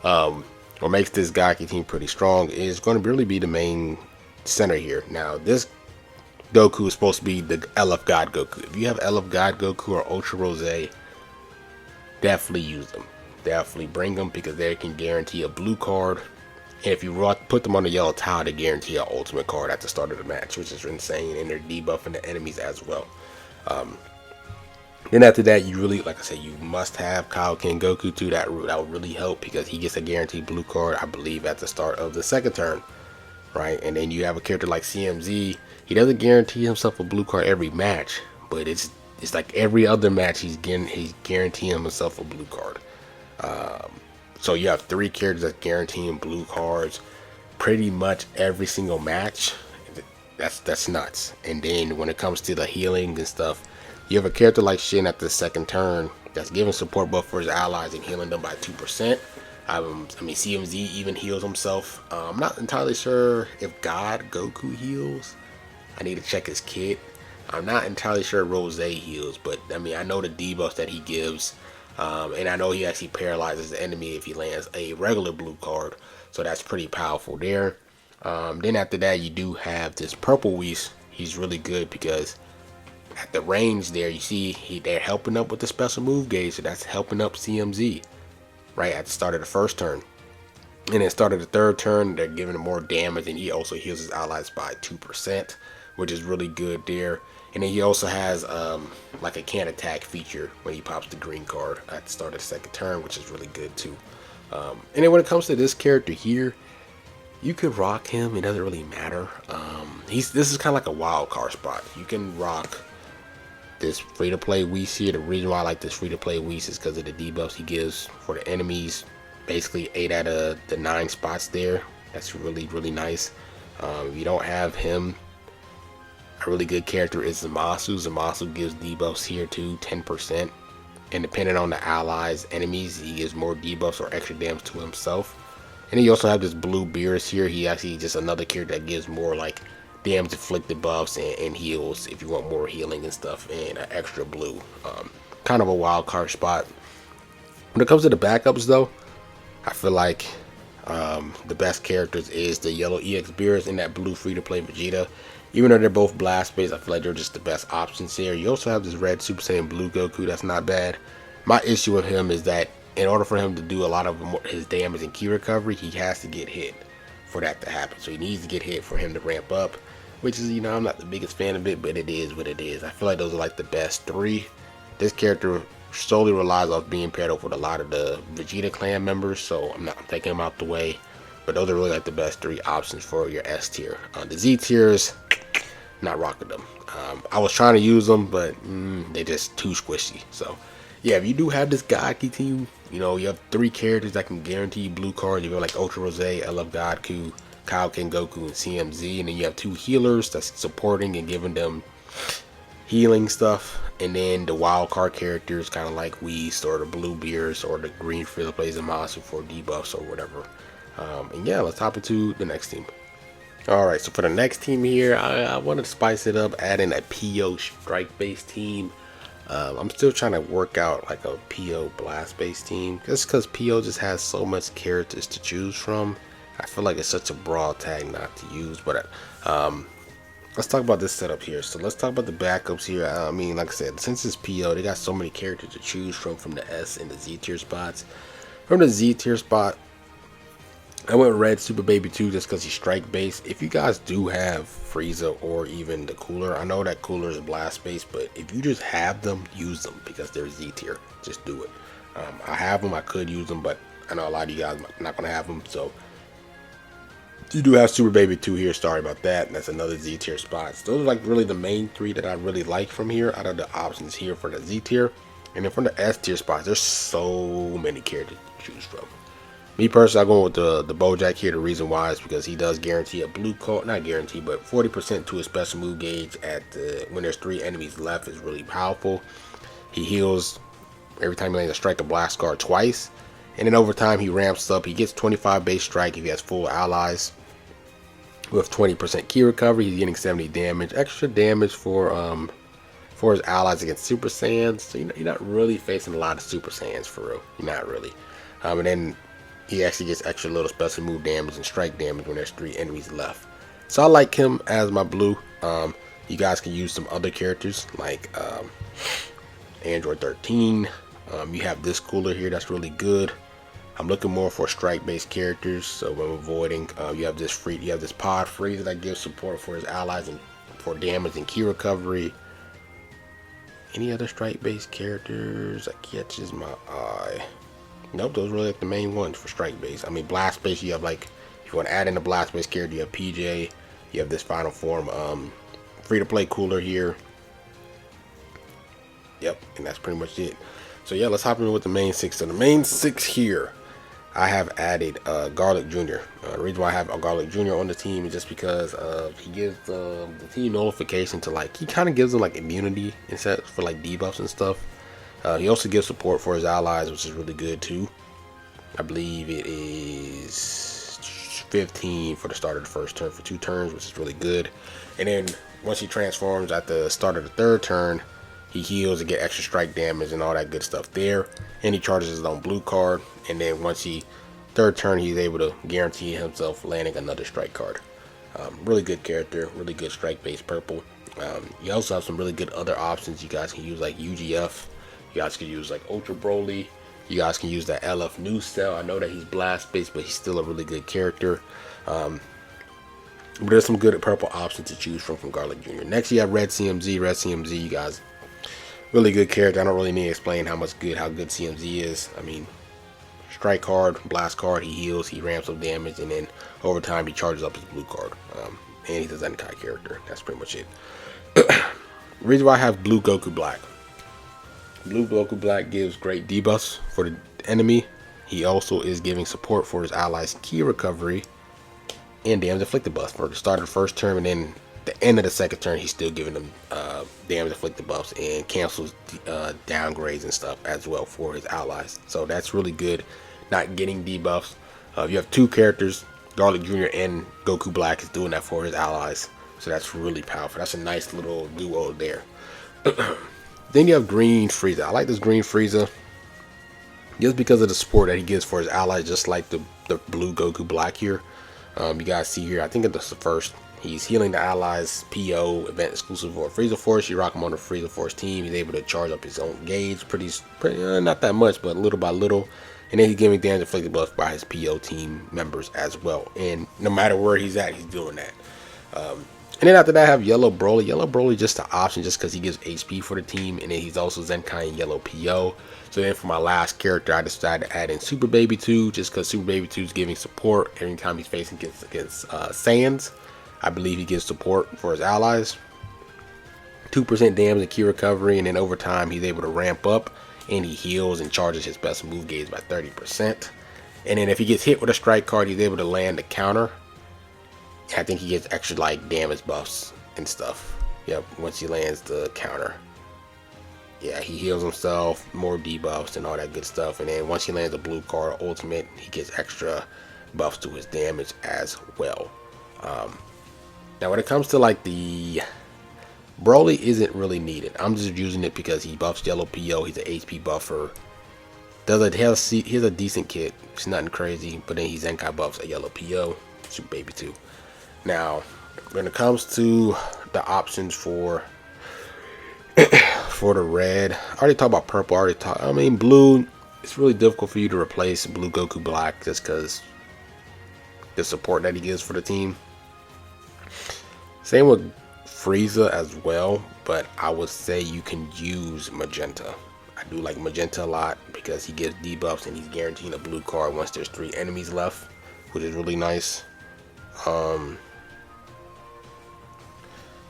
What makes this God Key team pretty strong is going to really be the main center here. Now, this Goku is supposed to be the LF God Goku. If you have LF God Goku or Ultra Rose, definitely use them. Definitely bring them because they can guarantee a blue card. And if you put them on the yellow tile, they guarantee an ultimate card at the start of the match, which is insane. And they're debuffing the enemies as well. Then after that, you really, like I said, you must have Kaioken Goku too. That will really help because he gets a guaranteed blue card, I believe, at the start of the 2nd turn. Right? And then you have a character like CMZ. He doesn't guarantee himself a blue card every match, but it's like every other match he's guaranteeing himself a blue card. So you have 3 characters that guaranteeing blue cards pretty much every single match. That's nuts. And then when it comes to the healing and stuff, you have a character like Shin at the 2nd turn that's giving support buff for his allies and healing them by 2%. I mean, CMZ even heals himself. I'm not entirely sure if God Goku heals. I need to check his kit. I'm not entirely sure Rose heals, but I mean, I know the debuffs that he gives. And I know he actually paralyzes the enemy if he lands a regular blue card. So that's pretty powerful there. Then after that, you do have this Purple Whis. He's really good because at the range there, you see they're helping up with the special move gauge. So that's helping up CMZ right at the start of the 1st turn. And then start of the 3rd turn, they're giving him more damage. And he also heals his allies by 2%, which is really good there. And then he also has like a can attack feature when he pops the green card at the start of the 2nd turn, which is really good too. And then when it comes to this character here, you could rock him. It doesn't really matter. This is kind of like a wild card spot. You can rock this free-to-play Whis here. The reason why I like this free-to-play Whis is because of the debuffs he gives for the enemies. Basically 8 out of the 9 spots there. That's really, really nice. If you don't have him, a really good character is Zamasu. Zamasu gives debuffs here too, 10%. And depending on the allies, enemies, he gives more debuffs or extra damage to himself. And then you also have this Blue Beerus here. He actually just another character that gives more like damage inflicted buffs and heals if you want more healing and stuff, and an extra blue. Kind of a wild card spot. When it comes to the backups though, I feel like the best characters is the yellow EX Beerus and that blue free-to-play Vegeta. Even though they're both blast-based, I feel like they're just the best options here. You also have this red Super Saiyan Blue Goku. That's not bad. My issue with him is that in order for him to do a lot of his damage and key recovery, he has to get hit for that to happen. So he needs to get hit for him to ramp up, which is, you know, I'm not the biggest fan of it, but it is what it is. I feel like those are like the best 3. This character solely relies off being paired up with a lot of the Vegeta clan members, so I'm taking him out the way. But those are really like the best 3 options for your S tier. The Z tiers, not rocking them. I was trying to use them, but they just too squishy. So yeah, if you do have this Godky team, you know, you have 3 characters that can guarantee you blue cards. You go like Ultra Rose, LF Godku, Kaioken Goku, and CMZ, and then you have 2 healers that's supporting and giving them healing stuff, and then the wild card characters kind of like Weast or the Blue Beers or the Green Frill plays a monster for debuffs or whatever. And yeah, let's hop into the next team. Alright, so for the next team here, I want to spice it up, add in a PO strike based team. I'm still trying to work out like a PO blast based team, just because PO just has so much characters to choose from. I feel like it's such a broad tag not to use, but let's talk about this setup here. So let's talk about the backups here. I mean, like I said, since it's PO, they got so many characters to choose from the S and the Z tier spots. From the Z tier spot, I went Red Super Baby 2 just because he's strike based. If you guys do have Frieza or even the Cooler, I know that Cooler is blast based, but if you just have them, use them because they're Z tier. Just do it. I have them, I could use them, but I know a lot of you guys are not going to have them, so you do have Super Baby 2 here, sorry about that. And that's another Z tier spot. So those are like really the main 3 that I really like from here out of the options here for the Z tier. And then from the S tier spots, there's so many characters to choose from. Me personally, I'm going with the Bojack here. The reason why is because he does guarantee a blue card, not guarantee, but 40% to his special move gauge at when there's 3 enemies left is really powerful. He heals every time he lands a strike a blast card twice. And then over time he ramps up. He gets 25 base strike if he has full allies. With 20% key recovery, he's getting 70 damage. Extra damage for his allies against Super Saiyans. So you're not really facing a lot of Super Saiyans for real. You're not really. And then he actually gets extra little special move damage and strike damage when there's 3 enemies left. So I like him as my blue. You guys can use some other characters like Android 13. You have this Cooler here that's really good. I'm looking more for strike-based characters, so I'm avoiding. You have this Pod Freezer that gives support for his allies and for damage and key recovery. Any other strike-based characters that catches my eye? Nope, those are really like the main ones for strike-based. I mean, blast-based, you have like, if you want to add in a blast-based character, you have PJ. You have this Final Form free-to-play Cooler here. Yep, and that's pretty much it. So yeah, let's hop in with the main 6. So the main 6 here, I have added Garlic Jr. The reason why I have a Garlic Jr. on the team is just because he gives the team notification to like, he kind of gives them like immunity and sets for like debuffs and stuff. He also gives support for his allies, which is really good too. I believe it is 15 for the start of the first turn for 2 turns, which is really good. And then once he transforms at the start of the 3rd turn, he heals and get extra strike damage and all that good stuff there. And he charges his own blue card. And then once he 3rd turn, he's able to guarantee himself landing another strike card. Really good character, really good strike based purple. You also have some really good other options. You guys can use like UGF. You guys can use like Ultra Broly. You guys can use that LF cell. I know that he's blast based, but he's still a really good character. But there's some good purple options to choose from Garlic Jr. Next, you have Red CMZ. Red CMZ, you guys, really good character. I don't really need to explain how good CMZ is. I mean, strike card, blast card, he heals, he ramps up damage, and then over time he charges up his blue card. And he does any kind of character. That's pretty much it. The reason why I have Blue Goku Black. Blue Goku Black gives great debuffs for the enemy. He also is giving support for his allies' key recovery and damage inflicted buffs for the start of the first turn, and then the end of the 2nd turn he's still giving them damage inflicted buffs and cancels downgrades and stuff as well for his allies. So that's really good, not getting debuffs. You have 2 characters, Garlic Jr. and Goku Black is doing that for his allies, so that's really powerful. That's a nice little duo there. Then you have Green Frieza. I like this Green Frieza just because of the support that he gives for his allies, just like the Blue Goku Black here. You guys see here, I think it's the first. He's healing the allies, PO, event exclusive for Frieza Force. You rock him on the Frieza Force team. He's able to charge up his own gauge, pretty not that much, but little by little. And then he's giving damage inflicted buff by his PO team members as well. And no matter where he's at, he's doing that. And then after that, I have Yellow Broly. Yellow Broly just the option just because he gives HP for the team. And then he's also Zenkai and Yellow PO. So then for my last character, I decided to add in Super Baby 2 just because Super Baby 2 is giving support every time he's facing against Saiyans. I believe he gives support for his allies. 2% damage and key recovery. And then over time, he's able to ramp up. And he heals and charges his best move gauge by 30%. And then if he gets hit with a strike card, he's able to land a counter. I think he gets extra like damage buffs and stuff. Yep, once he lands the counter. Yeah, he heals himself, more debuffs and all that good stuff. And then once he lands a blue card ultimate, he gets extra buffs to his damage as well. Now when it comes to like the Broly, isn't really needed. I'm just using it because he buffs Yellow PO. He's an HP buffer. He's a decent kit. It's nothing crazy, but then he Zenkai buffs a Yellow PO. Super Baby 2. Now, when it comes to the options for the red, I already talked about purple. I mean, blue. It's really difficult for you to replace Blue Goku Black just because the support that he gives for the team. Same with Frieza as well, but I would say you can use Magenta. I do like Magenta a lot because he gives debuffs and he's guaranteeing a blue card once there's 3 enemies left, which is really nice.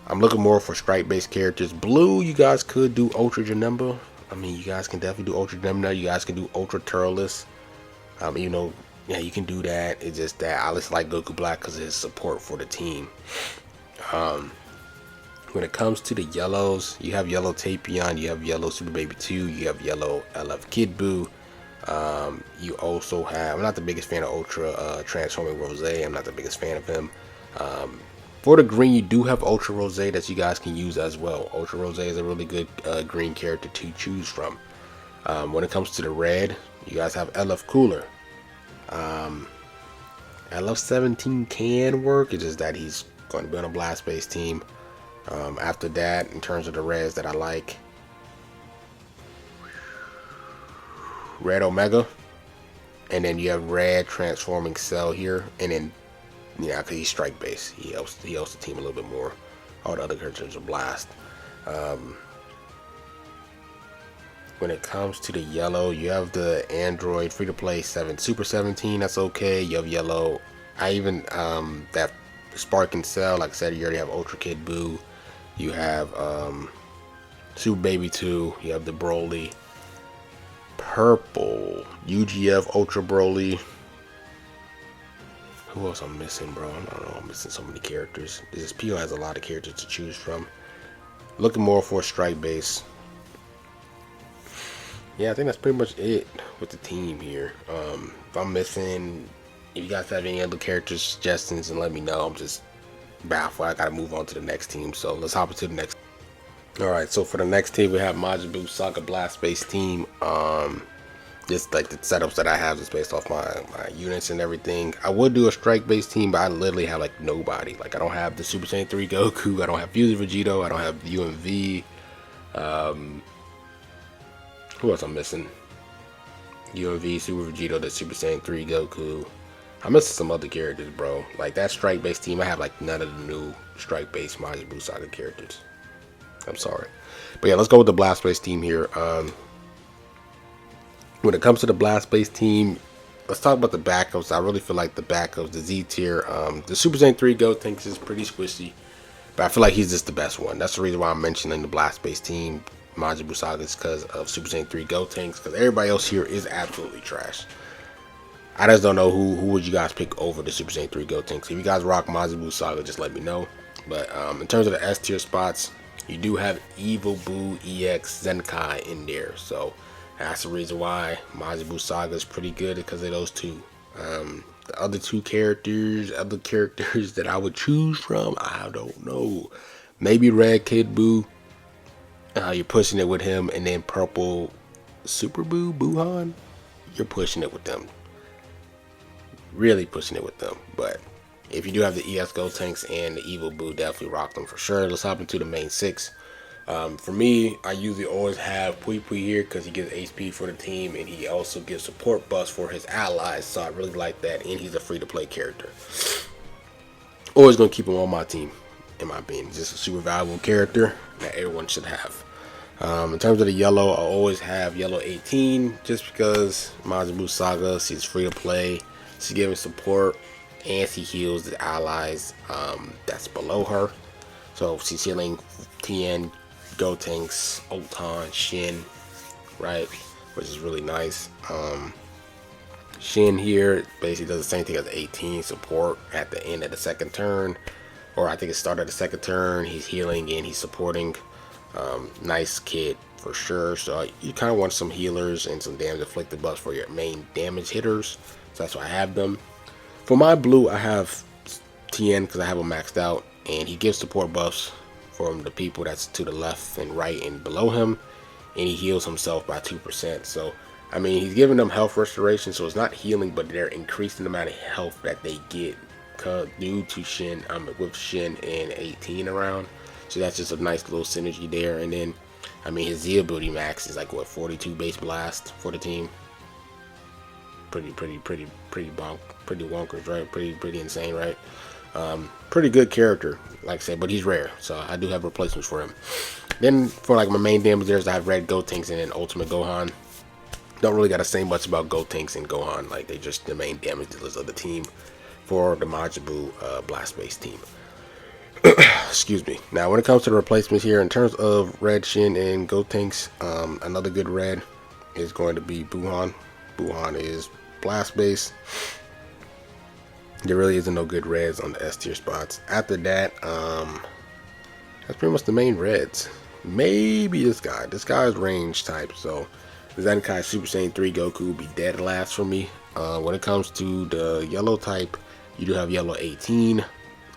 I'm looking more for strike-based characters. Blue, you guys could do Ultra Janemba. I mean, you guys can definitely do Ultra Janemba. You guys can do Ultra Turles. You know, yeah, you can do that. It's just that I just like Goku Black because of his support for the team. When it comes to the yellows, you have Yellow Tapion, you have Yellow Super Baby 2, you have Yellow LF Kid Buu. You also have, I'm not the biggest fan of Ultra Transforming Rose. I'm not the biggest fan of him. For the green, you do have Ultra Rose that you guys can use as well. Ultra Rose is a really good green character to choose from. When it comes to the red, you guys have LF Cooler. LF 17 can work, it's just that he's going to be on a blast-based team. After that, in terms of the reds that I like, Red Omega, and then you have Red Transforming Cell here, and then yeah, because he's strike base, he helps the team a little bit more. All the other characters are blast. When it comes to the yellow, you have the Android free to play Super 17. That's okay. You have yellow. I even that Spark and Cell. Like I said, you already have Ultra Kid Buu. You have Super Baby 2. You have the Broly. Purple UGF Ultra Broly. Who else I'm missing, bro? I don't know. I'm missing so many characters. This PO has a lot of characters to choose from. Looking more for strike base. Yeah, I think that's pretty much it with the team here. If I'm missing, if you guys have any other character suggestions, and let me know. I'm just baffled. I gotta move on to the next team. So let's hop into the next. All right. So for the next team, we have Majin Buu Saga Blast Base team. Just like the setups that I have is based off my units and everything. I would do a strike based team, but I literally have like nobody. Like I don't have the Super Saiyan 3 Goku. I don't have Fusion Vegito. I don't have UMV. Who else I'm missing? UMV, Super Vegito, the Super Saiyan 3 Goku. I'm missing some other characters, bro. Like that strike based team, I have like none of the new strike based Majin Buu Saga characters. I'm sorry. But yeah, let's go with the blast based team here. When it comes to the blast based team, let's talk about the backups. I really feel like the backups, the Z tier, the Super Saiyan 3 Gotenks is pretty squishy, but I feel like he's just the best one. That's the reason why I'm mentioning the blast based team Majin Buu Saga is because of Super Saiyan 3 Gotenks, because everybody else here is absolutely trash. I just don't know who would you guys pick over the Super Saiyan 3 Gotenks. If you guys rock Majin Buu Saga, just let me know. But in terms of the S tier spots, you do have Evil Buu EX Zenkai in there, so that's the reason why Majin Buu Saga is pretty good, because of those two. The other two characters, other characters that I would choose from, I don't know. Maybe Red Kid Buu. You're pushing it with him, and then Purple Super Buu Buhan. You're pushing it with them. Really pushing it with them. But if you do have the ES Gotenks and the Evil Buu, definitely rock them for sure. Let's hop into the main six. For me, I usually always have Pui Pui here because he gives HP for the team, and he also gives support buffs for his allies, so I really like that, and he's a free-to-play character. Always going to keep him on my team. in my opinion. Just a super valuable character that everyone should have. In terms of the yellow, I always have yellow 18 just because Majin Buu Saga, she's free to play, she's giving support, and she heals the allies that's below her. So she's healing Tien, Gotenks, Otan, Shin, right, which is really nice. Shin here basically does the same thing as 18, support at the end of the second turn, or I think it started the second turn. He's healing and he's supporting. Nice kit for sure. So you kind of want some healers and some damage inflicted buffs for your main damage hitters. So that's why I have them. For my blue, I have Tien because I have him maxed out, and he gives support buffs from the people that's to the left and right and below him, and he heals himself by 2%. So I mean, he's giving them health restoration, so it's not healing, but they're increasing the amount of health that they get due to Shin, with Shin and 18 around. So that's just a nice little synergy there. And then, I mean, his Z ability max is like what, 42 base blast for the team. Pretty wonkers, right? Pretty insane, right? Pretty good character, like I said, but he's rare, so I do have replacements for him. Then for like my main damage there, I have Red Gotenks and then Ultimate Gohan. Don't really gotta say much about Gotenks and Gohan, like they just the main damage dealers of the team for the Majin Buu blast base team. Excuse me. Now when it comes to the replacements here, in terms of Red, Shin, and Gotenks, another good red is going to be Buhan. Buhan is blast base. There really isn't no good reds on the S tier spots. After that, that's pretty much the main reds. Maybe this guy. This guy is range type, so Zenkai Super Saiyan 3 Goku will be dead last for me. When it comes to the yellow type, you do have yellow 18.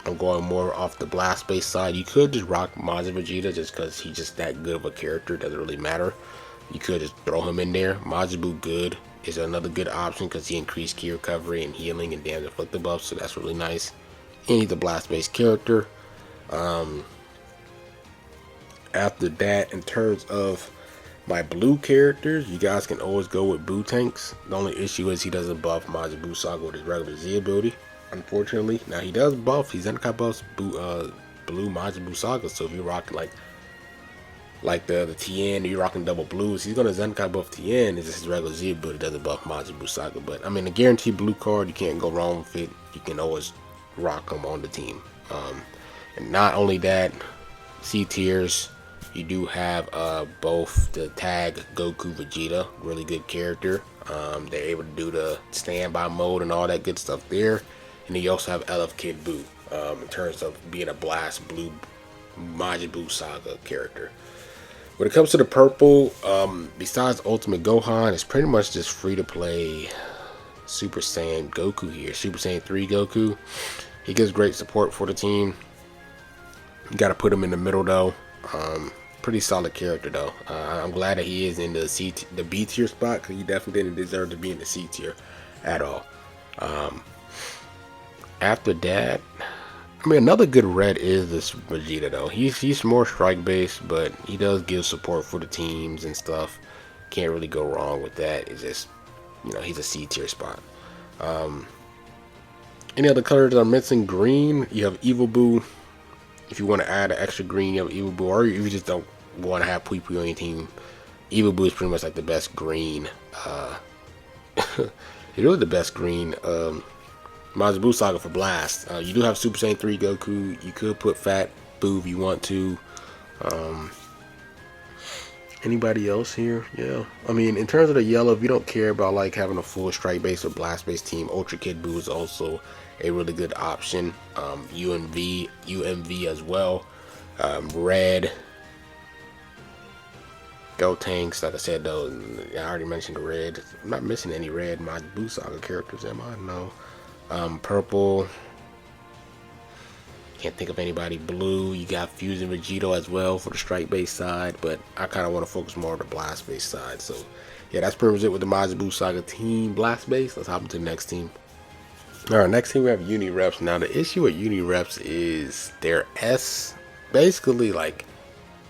I'm going more off the blast base side. You could just rock Majin Vegeta just because he's just that good of a character. It doesn't really matter. You could just throw him in there. Majin Buu good is another good option because he increased key recovery and healing and damage inflicted buffs, so that's really nice. And he's a blast based character. After that, in terms of my blue characters, you guys can always go with Buu Tanks. The only issue is he doesn't buff Majin Buu Saga with his regular Z ability, unfortunately. Now he does buff, he's Zenkai buffs blue Majin Buu Saga, so if you rock like the Tien, you're rocking double blues, he's gonna Zenkai buff Tien. It's just his regular Z ability doesn't buff Majin Buu Saga. But I mean, a guaranteed blue card, you can't go wrong with it. You can always rock him on the team. And not only that, C tiers, you do have both the tag Goku Vegeta, really good character. They're able to do the standby mode and all that good stuff there. And then you also have LF Kid Buu in terms of being a blast blue Majin Buu Saga character. When it comes to the purple, besides Ultimate Gohan, it's pretty much just free to play Super Saiyan Goku here. Super Saiyan 3 Goku. He gives great support for the team. You got to put him in the middle though. Pretty solid character though. I'm glad that he is in the B tier spot, because he definitely didn't deserve to be in the C tier at all. After that, I mean, another good red is this Vegeta though. He's more strike based, but he does give support for the teams and stuff. Can't really go wrong with that. It's just, you know, he's a C tier spot. Any other colors I'm missing? Green, you have Evil Buu. If you want to add an extra green, you have Evil Buu, or if you just don't want to have Pui Pui on your team, Evil Buu is pretty much like the best green. It's really the best green Majin Buu Saga for Blast. You do have Super Saiyan 3 Goku. You could put Fat Buu if you want to. Anybody else here? Yeah. I mean, in terms of the yellow, if you don't care about like having a full strike base or blast base team, Ultra Kid Buu is also a really good option. UMV as well. Red. Gotenks, like I said though, I already mentioned the red. I'm not missing any red Majin Buu Saga characters, am I? No. Purple. Can't think of anybody. Blue, you got Fusion Vegito as well for the strike base side, but I kind of want to focus more on the blast base side. So yeah, that's pretty much it with the Majin Buu Saga team blast base. Let's hop into the next team. Alright, next team we have Unireps. Now the issue with Unireps is their S. Basically, like,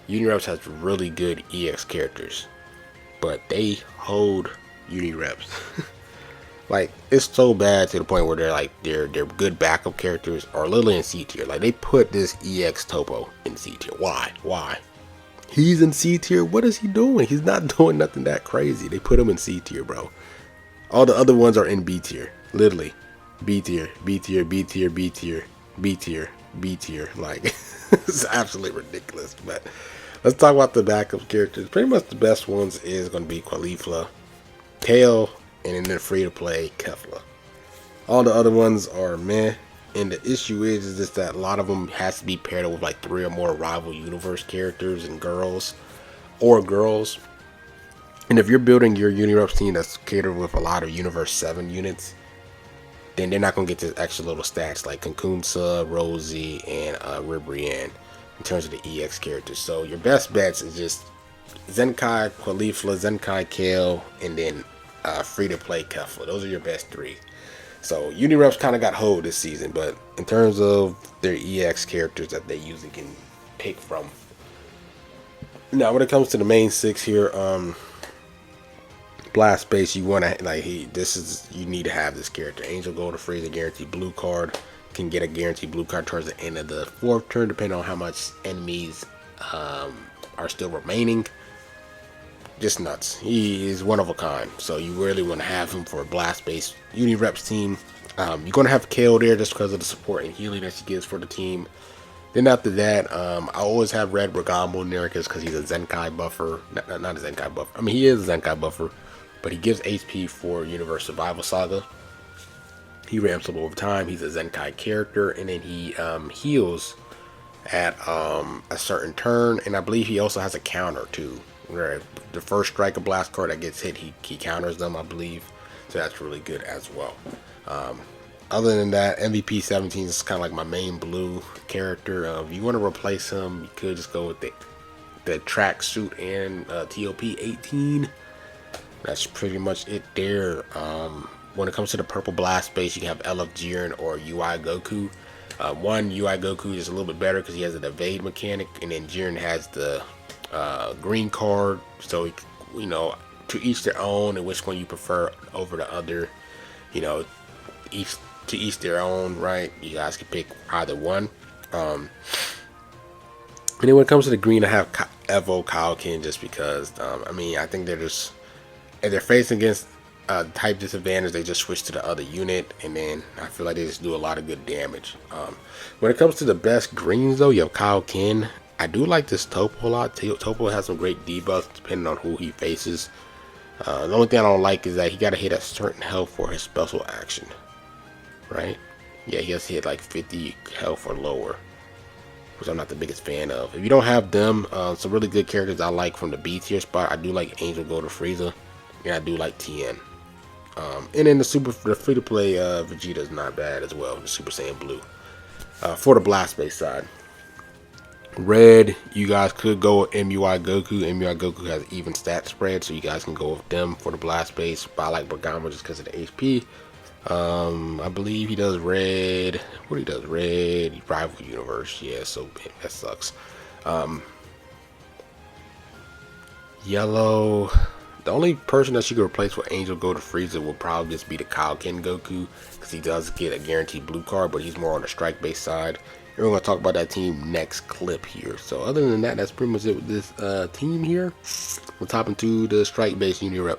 Unireps has really good EX characters, but they hold Unireps. Like, it's so bad to the point where they're like they're good backup characters are literally in C tier. Like, they put this EX Topo in C tier. Why? He's in C tier. What is he doing? He's not doing nothing that crazy. They put him in C tier, bro. All the other ones are in B tier. Literally. B tier, B tier, B tier, B tier, B tier, B tier. Like, it's absolutely ridiculous. But let's talk about the backup characters. Pretty much the best ones is going to be Caulifla, Kale, and then free to play Kefla. All the other ones are meh. And the issue is just that a lot of them has to be paired with like 3 or more rival universe characters and girls. And if you're building your Unireps team that's catered with a lot of Universe 7 units, then they're not going to get the extra little stats like Kunkunsa, Rosie, and Ribrianne in terms of the EX characters. So your best bets is just Zenkai, Caulifla, Zenkai, Kale, and then free-to-play Kefla. Those are your best 3. So Unireps kind of got hold this season, but in terms of their EX characters that they usually can pick from. Now, when it comes to the main 6 here, Blast Base, you want to you need to have this character. Angel Gold to freeze a guaranteed blue card. Can get a guaranteed blue card towards the end of the 4th turn, depending on how much enemies are still remaining. Just nuts. He is one of a kind, so you really want to have him for a Blast Base Unireps team. You're going to have Kale there just because of the support and healing that she gives for the team. Then after that, I always have Red Bergamo in there because he's a Zenkai buffer. Not a Zenkai buffer. I mean, he is a Zenkai buffer, but he gives HP for Universe Survival Saga. He ramps up over time. He's a Zenkai character, and then he heals at a certain turn, and I believe he also has a counter too, where the first strike of blast card that gets hit, he counters them, I believe. So that's really good as well. Other than that, MVP 17 is kind of like my main blue character. If you want to replace him, you could just go with the tracksuit and TOP 18. That's pretty much it there. When it comes to the purple blast base, you can have LF Jiren or UI Goku. One, UI Goku is a little bit better because he has an evade mechanic, and then Jiren has the green card. So, to each their own, and which one you prefer over the other, to each their own, right? You guys can pick either one. And then when it comes to the green, I have Evo Kaioken just because, I think they're just, if they're facing against type disadvantage, they just switch to the other unit, and then I feel like they just do a lot of good damage. When it comes to the best greens, though, you have Kaioken. I do like this Topo a lot. Topo has some great debuffs depending on who he faces. The only thing I don't like is that he got to hit a certain health for his special action, right? Yeah, he has to hit like 50 health or lower, which I'm not the biggest fan of. If you don't have them, some really good characters I like from the B tier spot. I do like Angel Gold to Frieza, and I do like TN. And then the free to play Vegeta is not bad as well. The Super Saiyan Blue. For the Blast Base side, red, you guys could go with MUI Goku. MUI Goku has even stat spread, so you guys can go with them for the Blast Base. But I like Bergamo just because of the HP. I believe he does red. What he does? Red rival universe. Yeah, so that sucks. Yellow. The only person that you could replace with Angel Go to Frieza will probably just be the Kaioken Goku, because he does get a guaranteed blue card, but he's more on the strike base side. And we're going to talk about that team next clip here. So other than that, that's pretty much it with this team here. We'll top into the strike base Unirep.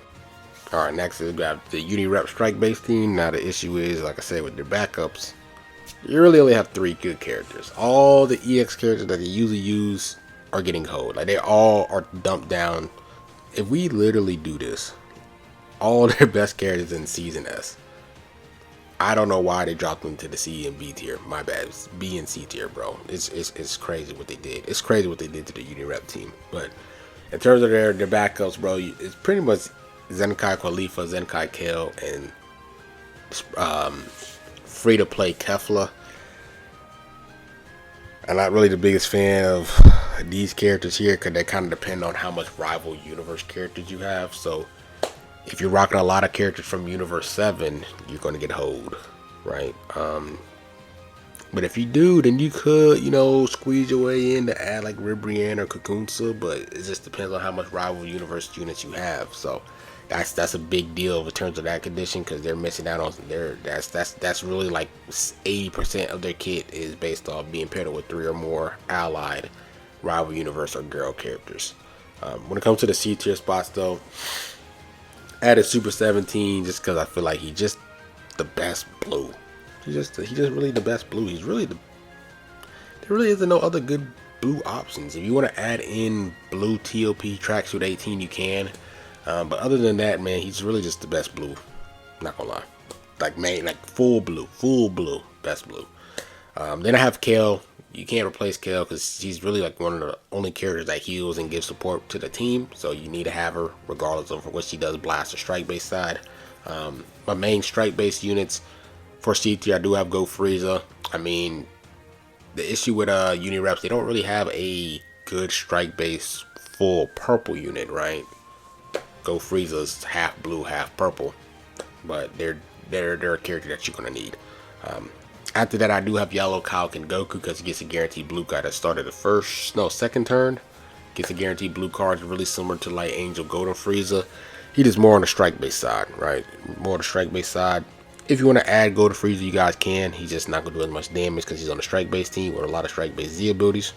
Alright, next is we got the Unirep strike base team. Now the issue is, like I said, with their backups, you really only have 3 good characters. All the EX characters that they usually use are getting hold. Like, they all are dumped down. If we literally do this, all their best characters in Season S, I don't know why they dropped them to the C and B tier. My bad. It's B and C tier, bro. It's crazy what they did. It's crazy what they did to the Unirep team. But in terms of their backups, bro, it's pretty much Zenkai Caulifla, Zenkai Kale, and free to play Kefla. I'm not really the biggest fan of these characters here because they kind of depend on how much rival universe characters you have. So if you're rocking a lot of characters from Universe 7, you're going to get hold, right? But if you do, then you could, squeeze your way in to add like Ribrianne or Kakunsa, but it just depends on how much rival universe units you have. So That's a big deal in terms of that condition, because they're missing out on their that's really like 80% of their kit is based off being paired with 3 or more allied rival universe or girl characters. When it comes to the C tier spots though, added Super 17 just because I feel like he's just the best blue. He's just really the best blue. He's really there really isn't no other good blue options. If you want to add in blue TOP tracksuit 18, you can. But other than that, man, he's really just the best blue. Not gonna lie, like full blue, best blue. Then I have Kale. You can't replace Kale because she's really like one of the only characters that heals and gives support to the team. So you need to have her regardless of what she does, blast or strike base side. My main strike base units for C tier, I do have Go Frieza. I mean, the issue with Unireps, they don't really have a good strike base full purple unit, right? Go Frieza's half blue, half purple, but they're a character that you're gonna need. After that, I do have Yellow Kauk and Goku because he gets a guaranteed blue card that started the second turn. Gets a guaranteed blue card, really similar to Light Angel Golden Frieza. He does more on the strike base side, right? More on the strike base side. If you want to add Golden Frieza, you guys can. He's just not gonna do as much damage because he's on the strike base team with a lot of strike base Z abilities,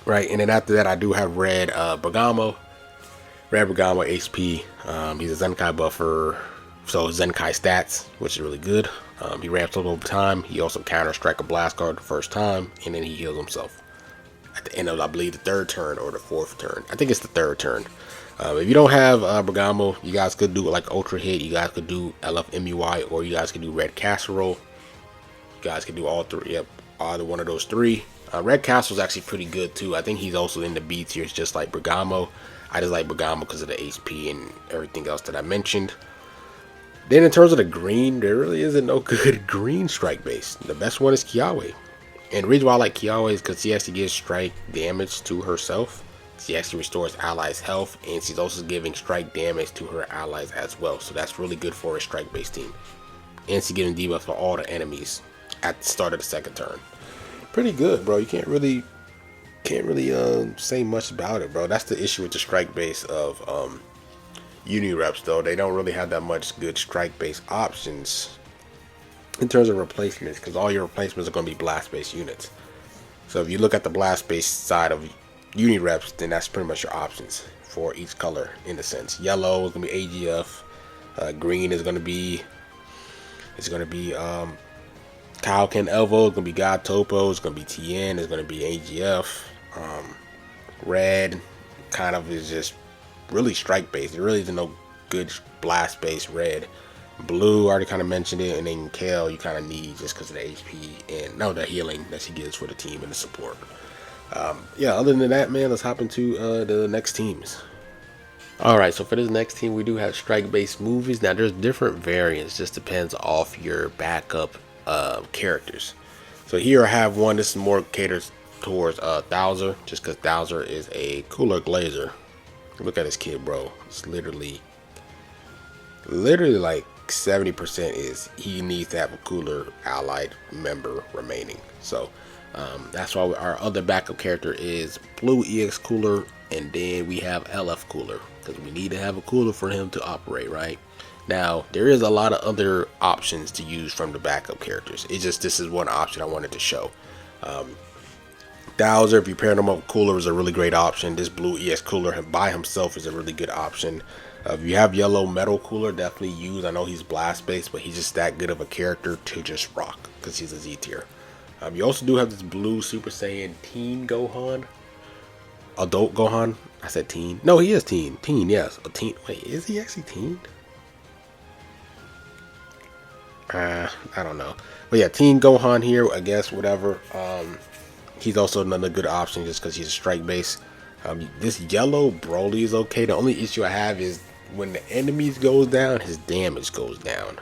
right? And then after that, I do have Red Bergamo. Red Bergamo HP. He's a Zenkai buffer, so Zenkai stats, which is really good. He ramps up over time. He also counter strike a blast card the first time, and then he heals himself at the end of, I believe, the 3rd turn or the 4th turn. I think it's the 3rd turn. If you don't have Bergamo, you guys could do like Ultra Hit. You guys could do LFMUI, or you guys could do Red Casserole. You guys could do all 3. Yep, either one of those 3. Red Casserole is actually pretty good too. I think he's also in the B tiers, just like Bergamo. I just like Bergamo because of the HP and everything else that I mentioned. Then in terms of the green, there really isn't no good green strike base. The best one is Kiawe. And the reason why I like Kiawe is because she actually gives strike damage to herself. She actually restores allies' health, and she's also giving strike damage to her allies as well. So that's really good for a strike base team. And she's giving debuff for all the enemies at the start of the 2nd turn. Pretty good, bro. You can't really say much about it, bro. That's the issue with the strike base of Unireps, though. They don't really have that much good strike base options in terms of replacements, because all your replacements are going to be blast base units. So if you look at the blast base side of Unireps, then that's pretty much your options for each color in a sense. Yellow is going to be AGF. Green is going to be Kauk and Elvo. It's going to be God Topo. It's going to be TN. It's going to be AGF. Red kind of is just really strike based. There really isn't no good blast based red. Blue, I already kind of mentioned it, and then Kale you kind of need just because of the HP and the healing that she gives for the team and the support. Yeah, other than that, man, let's hop into the next teams. Alright, so for this next team, we do have strike based movies. Now there's different variants, just depends off your backup characters. So here I have one. This is more catered towards Thouser, just because Thouser is a cooler glazer. Look at this kid, bro. It's literally like 70% is he needs to have a cooler allied member remaining. So that's why our other backup character is Blue EX Cooler, and then we have LF Cooler, because we need to have a cooler for him to operate, right? Now there is a lot of other options to use from the backup characters. It's just this is one option I wanted to show. Thouser, if you pair them up with Cooler, is a really great option. This Blue EX Cooler by himself is a really good option. If you have Yellow Metal Cooler, definitely use. I know he's blast based, but he's just that good of a character to just rock because he's a Z tier. You also do have this Blue Super Saiyan Teen Gohan. Adult Gohan. I said teen. No, he is teen. Teen, yes. A teen. Wait, is he actually teen? I don't know. But yeah, Teen Gohan here, I guess, whatever. He's also another good option just because he's a strike base. This Yellow Broly is okay. The only issue I have is when the enemies goes down, his damage goes down.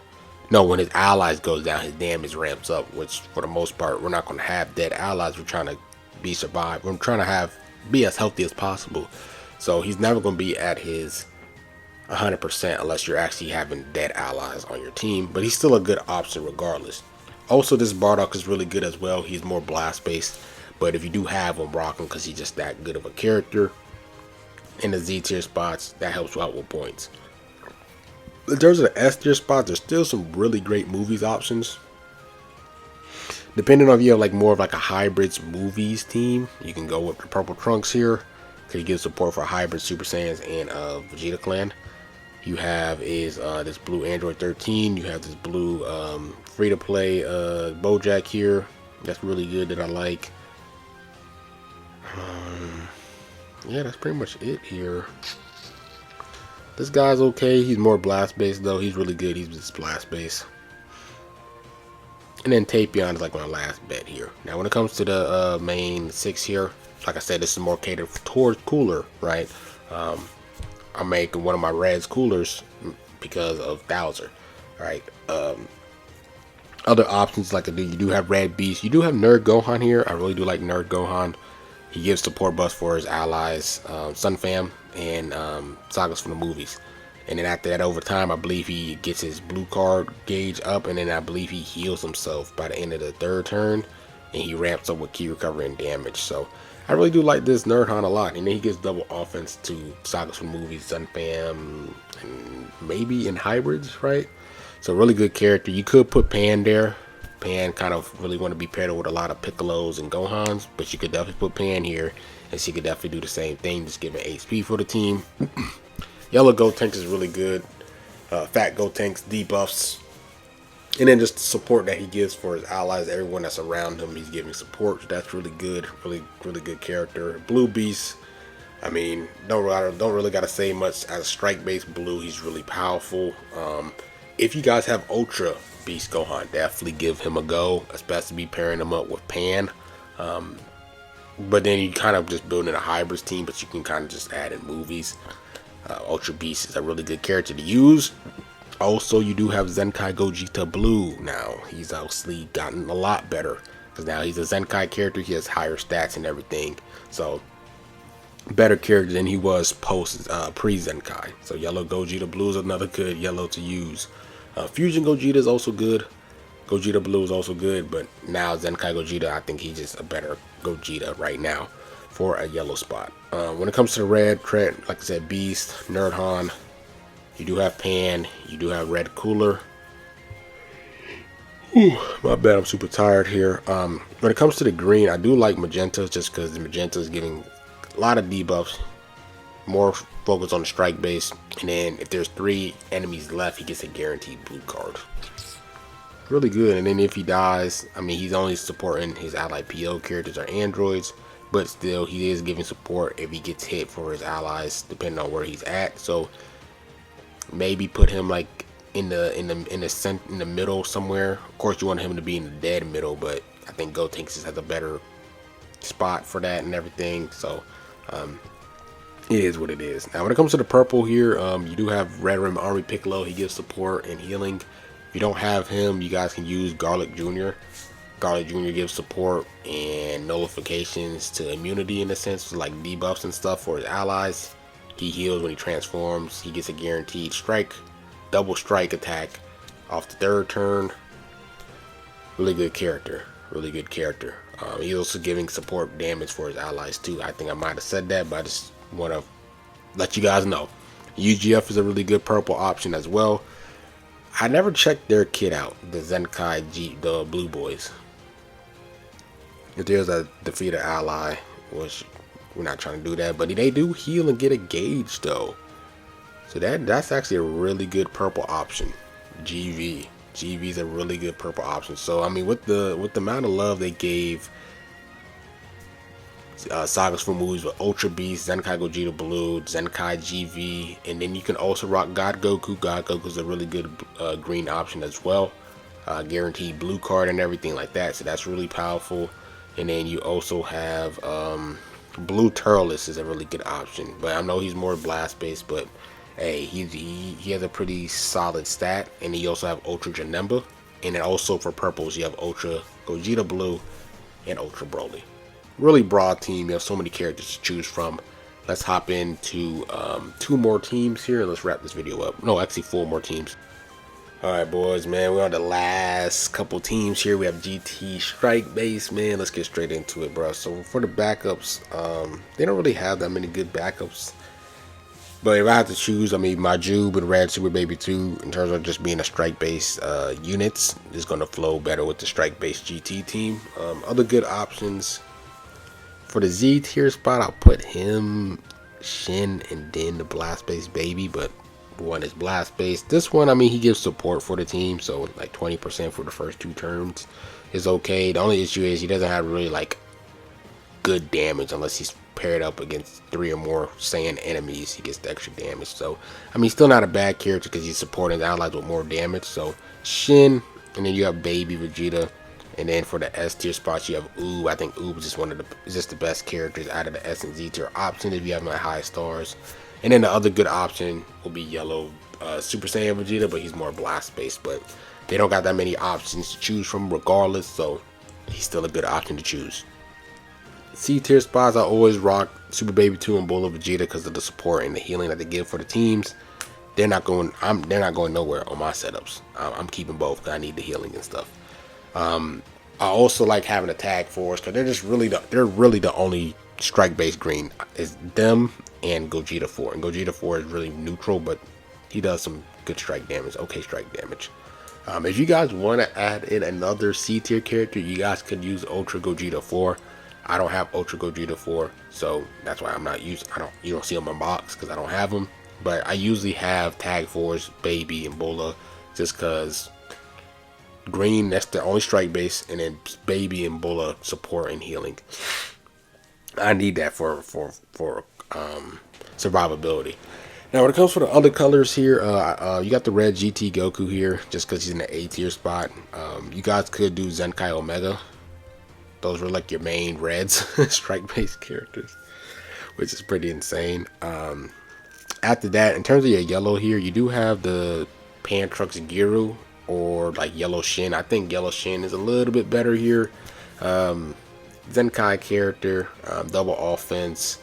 No, when his allies goes down, his damage ramps up, which for the most part, we're not going to have dead allies. We're trying to be survived. We're trying to be as healthy as possible. So he's never going to be at his 100% unless you're actually having dead allies on your team. But he's still a good option regardless. Also, this Bardock is really good as well. He's more blast based. But if you do have him, rock him because he's just that good of a character. in the Z tier spots, that helps you out with points. In terms of the S tier spots, there's still some really great movies options. Depending on if you have like more of like a hybrids movies team, you can go with the purple trunks here, because you get support for hybrid Super Saiyans and Vegeta clan. You have is this blue Android 13. You have this blue free to play Bojack here. That's really good that I like. Yeah, that's pretty much it here. This guy's okay. He's more blast based though. He's really good. He's just blast based. And then Tapion is like my last bet here. Now when it comes to the main 6 here, like I said, this is more catered towards cooler, right? I'm making one of my reds coolers because of Bowser, right? Other options like you do have Red Beast. You do have Nerd Gohan here. I really do like Nerd Gohan. He gives support buffs for his allies, Sun Fam, and sagas from the movies. And then after that, over time, I believe he gets his blue card gauge up, and then I believe he heals himself by the end of the 3rd turn, and he ramps up with key recovery and damage. So I really do like this Nerdhan a lot. And then he gives double offense to sagas from movies, Sun Fam, and maybe in hybrids, right? So really good character. You could put Pan there. Pan kind of really want to be paired with a lot of Piccolos and Gohans, but you could definitely put Pan here, and she could definitely do the same thing, just giving HP for the team. Yellow Gotenks is really good. Fat Gotenks debuffs, and then just the support that he gives for his allies, everyone that's around him, he's giving support. So that's really good, really good character. Blue Beast, I mean, don't really gotta say much. As a strike based blue, he's really powerful. If you guys have Ultra Beast Gohan, definitely give him a go, especially pairing him up with Pan. But then you kind of just building a hybrids team, but you can kind of just add in movies. Ultra Beast is a really good character to use. Also, you do have Zenkai Gogeta Blue now. He's obviously gotten a lot better, because now he's a Zenkai character. He has higher stats and everything. So, better character than he was pre-Zenkai. So, Yellow Gogeta Blue is another good yellow to use. Fusion Gogeta is also good. Gogeta Blue is also good, but now Zenkai Gogeta, I think he's just a better Gogeta right now for a yellow spot. When it comes to the red, like I said, Beast, Nerdhan, you do have Pan, you do have Red Cooler. Whew, my bad, I'm super tired here. When it comes to the green, I do like Magenta, just because the Magenta is giving a lot of debuffs, more focus on the strike base, and then if there's 3 enemies left, he gets a guaranteed blue card. Really good. And then if he dies, I mean, he's only supporting his allied PO characters or androids, but still he is giving support if he gets hit for his allies, depending on where he's at. So maybe put him like in the middle somewhere. Of course, you want him to be in the dead middle, but I think Gotenks just has a better spot for that and everything. So it is what it is. Now when it comes to the purple here, you do have Red Rim Army Piccolo. He gives support and healing. If you don't have him, you guys can use Garlic Jr. Garlic Jr. gives support and nullifications to immunity, in a sense, like debuffs and stuff for his allies. He heals when he transforms. He gets a guaranteed strike, double strike attack off the 3rd turn. Really good character. Really good character. He's also giving support damage for his allies too. I think I might have said that, but I just want to let you guys know. UGF is a really good purple option as well. I never checked their kit out, the Zenkai the Blue Boys. If there's a defeated ally, which we're not trying to do that, but they do heal and get a gauge though. So that's actually a really good purple option. GV is a really good purple option. So I mean, with the amount of love they gave sagas for movies with Ultra Beast, Zenkai Gogeta Blue, Zenkai GV, and then you can also rock God Goku. God Goku is a really good green option as well. Guaranteed blue card and everything like that. So that's really powerful. And then you also have Blue Turles is a really good option, but I know he's more blast based, but hey, he has a pretty solid stat. And he also have Ultra Janemba, and then also for purples you have Ultra Gogeta Blue and Ultra Broly. Really broad team. You have so many characters to choose from. Let's hop into 2 more teams here. Let's wrap this video up. No, actually 4 more teams. Alright boys, man, we're on the last couple teams here. We have GT Strike Base, man. Let's get straight into it, bro. So for the backups, they don't really have that many good backups. But if I had to choose, I mean, my Jube with Red Super Baby 2, in terms of just being a strike-based units, is going to flow better with the strike-based GT team. Other good options for the Z tier spot, I'll put him, Shin, and then the blast-based Baby. But one is blast-based. This one, I mean, he gives support for the team, so like 20% for the first 2 turns is okay. The only issue is he doesn't have really like good damage unless he's paired up against 3 or more Saiyan enemies. He gets the extra damage. So I mean, still not a bad character because he's supporting the allies with more damage. So Shin, and then you have Baby Vegeta, and then for the S tier spots you have Oob. I think Oob is just the best characters out of the S and Z tier option if you have my high stars. And then the other good option will be Yellow Super Saiyan Vegeta, but he's more blast based. But they don't got that many options to choose from regardless, so he's still a good option to choose. C tier spots, I always rock Super Baby 2 and Bulla Vegeta because of the support and the healing that they give for the teams. They're not going nowhere on my setups. I'm keeping both because I need the healing and stuff. I also like having a tag force because they're really the only strike based green. Is them and Gogeta 4. And Gogeta 4 is really neutral, but he does some good strike damage, okay strike damage. If you guys want to add in another C tier character, you guys could use Ultra Gogeta 4. I don't have Ultra Gogeta 4, so that's why I'm not using. You don't see them in my box because I don't have them. But I usually have Tag Force, Baby, and Bulla, just because green, that's the only strike base, and then Baby and Bulla support and healing. I need that for survivability. Now, when it comes for the other colors here, you got the red GT Goku here, just because he's in the A tier spot. You guys could do Zenkai Omega. Those were like your main reds strike-based characters, which is pretty insane. After that, in terms of your yellow here, you do have the Pantrux Giru or like Yellow Shin. I think Yellow Shin is a little bit better here. Zenkai character, double offense,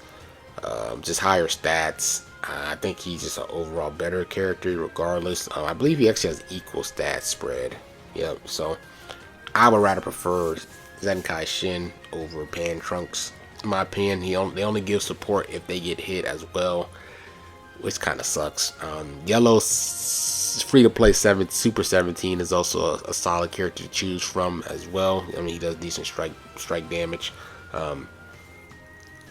just higher stats. I think he's just an overall better character regardless. I believe he actually has equal stats spread. Yep, so I would rather prefer Zenkai Shin over Pantrunks. In my opinion, they only give support if they get hit as well, which kind of sucks. Yellow free to play Super 17 is also a solid character to choose from as well. I mean, he does decent strike damage. And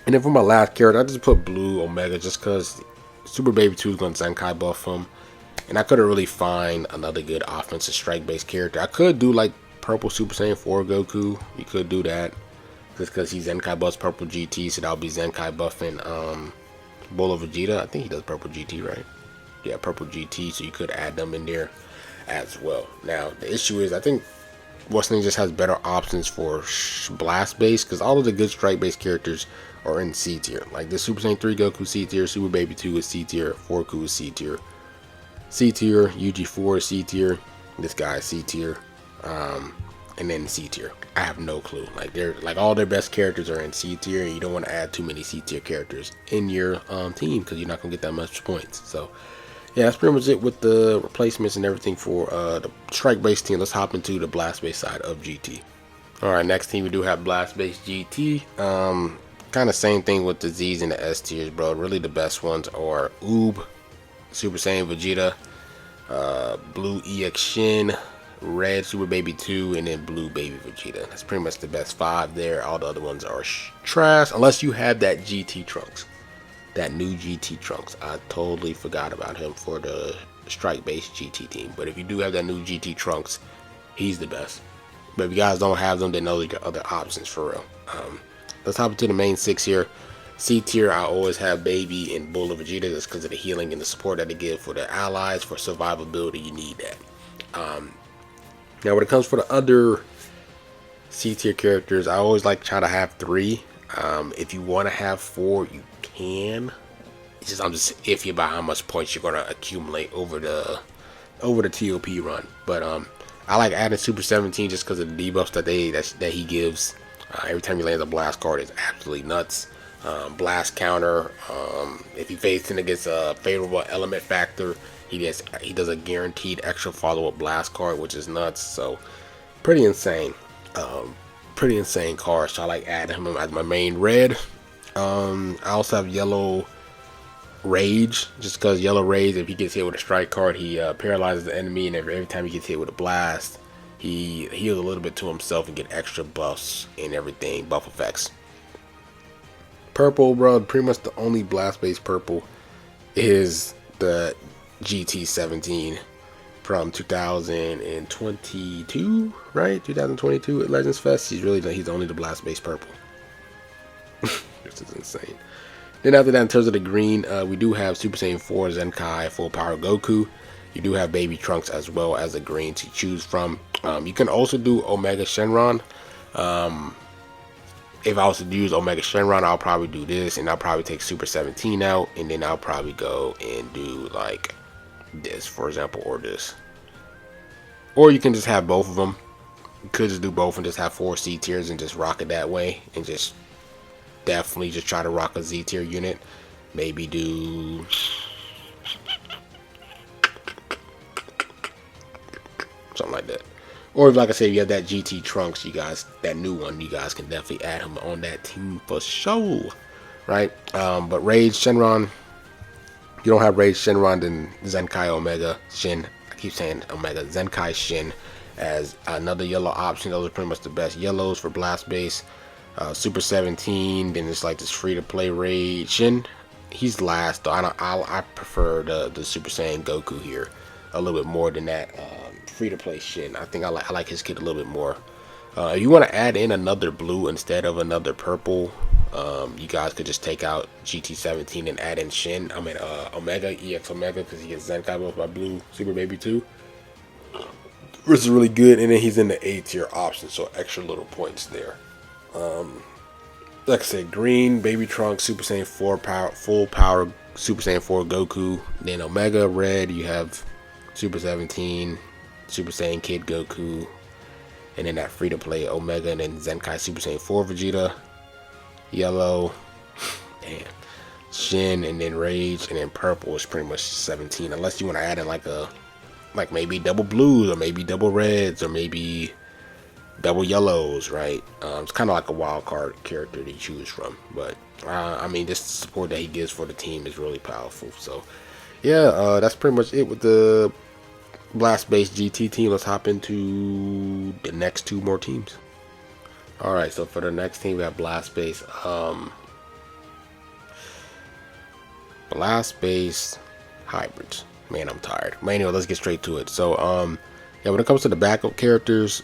then for my last character, I just put Blue Omega just because Super Baby 2 is going to Zenkai buff him, and I couldn't really find another good offensive strike based character. I could do like Purple Super Saiyan 4 Goku. You could do that just because he's Zenkai buffs Purple GT, so that'll be Zenkai buffing Bulla Vegeta. I think he does Purple GT, right? Yeah, Purple GT, so you could add them in there as well. Now, the issue is I think Wrestling just has better options for blast base because all of the good strike based characters are in C tier. Like the Super Saiyan 3 Goku C tier, Super Baby 2 is C tier, 4Ku is C tier. C tier, UG4 is C tier, this guy is C tier. And then C tier, I have no clue. Like they're like all their best characters are in C tier, and you don't want to add too many C tier characters in your team because you're not gonna get that much points. So yeah, that's pretty much it with the replacements and everything for the strike based team. Let's hop into the blast based side of GT. All right, next team we do have blast based GT. Kind of same thing with the Z's and the S tiers, bro. Really the best ones are Oob, Super Saiyan Vegeta, Blue EX Shin, Red Super Baby 2, and then Blue Baby Vegeta. That's pretty much the best 5 there. All the other ones are trash unless you have that GT Trunks, that new GT Trunks. I totally forgot about him for the strike based GT team, but if you do have that new GT Trunks, he's the best. But if you guys don't have them, then those are your other options for real. Let's hop into the main 6 here. C tier, I always have Baby and Bulla Vegeta just because of the healing and the support that they give for the allies. For survivability, you need that. Now, when it comes for the other C tier characters, I always like to try to have 3. If you want to have 4, you can. I'm just iffy about how much points you're gonna accumulate over the TOP run. But I like adding Super 17 just because of the debuffs that he gives. Every time he lands a blast card, it's absolutely nuts. Blast counter. If he facing against a favorable element factor, he does a guaranteed extra follow-up blast card, which is nuts. So pretty insane. Pretty insane card. So I like adding him as my main red. I also have yellow Rage, just because yellow rage, if he gets hit with a strike card, he paralyzes the enemy, and every time he gets hit with a blast, he heals a little bit to himself and get extra buffs and everything, buff effects. Purple, bro, pretty much the only blast based purple is the GT17 from 2022, right? 2022 at Legends Fest. He's only the blast based purple. This is insane. Then after that, in terms of the green, we do have Super Saiyan 4 Zenkai Full Power Goku. You do have Baby Trunks as well as a green to choose from. You can also do Omega Shenron. If I was to use Omega Shenron, I'll probably do this, and I'll probably take Super 17 out, and then I'll probably go and do like this, for example, or this. Or you can just have both of them. You could just do both and just have 4 C tiers and just rock it that way, and just definitely just try to rock a Z tier unit. Maybe do something like that. Or like I said, if you have that GT Trunks, you guys, that new one, you guys can definitely add him on that team for sure, right? But Rage Shenron, you don't have Rage Shenron, then Zenkai Omega Shin. I keep saying Omega Zenkai Shin as another yellow option. Those are pretty much the best yellows for blast base. Super 17, then it's like this free to play Rage Shin. He's last though. I prefer the Super Saiyan Goku here a little bit more than that free to play Shin. I think I like his kit a little bit more. If you want to add in another blue instead of another purple, you guys could just take out GT17 and add in Shin. I mean Omega, EX Omega, because he gets Zenkai buff by blue Super Baby 2, which is really good. And then he's in the A tier option, so extra little points there. Like I said, green Baby Trunks, Super Saiyan 4 full power Super Saiyan 4 Goku. Then Omega, red, you have Super 17, Super Saiyan Kid Goku, and then that free to play Omega, and then Zenkai Super Saiyan 4 Vegeta. Yellow, damn, Shin, and then Rage, and then purple is pretty much 17, unless you want to add in like maybe double blues, or maybe double reds, or maybe double yellows, right? It's kind of like a wild card character to choose from, but I mean, just the support that he gives for the team is really powerful. So yeah, that's pretty much it with the blast based GT team. Let's hop into the next 2 more teams. All right, so for the next team, we have blast based hybrids. Man, I'm tired. But anyway, let's get straight to it. So yeah, when it comes to the backup characters,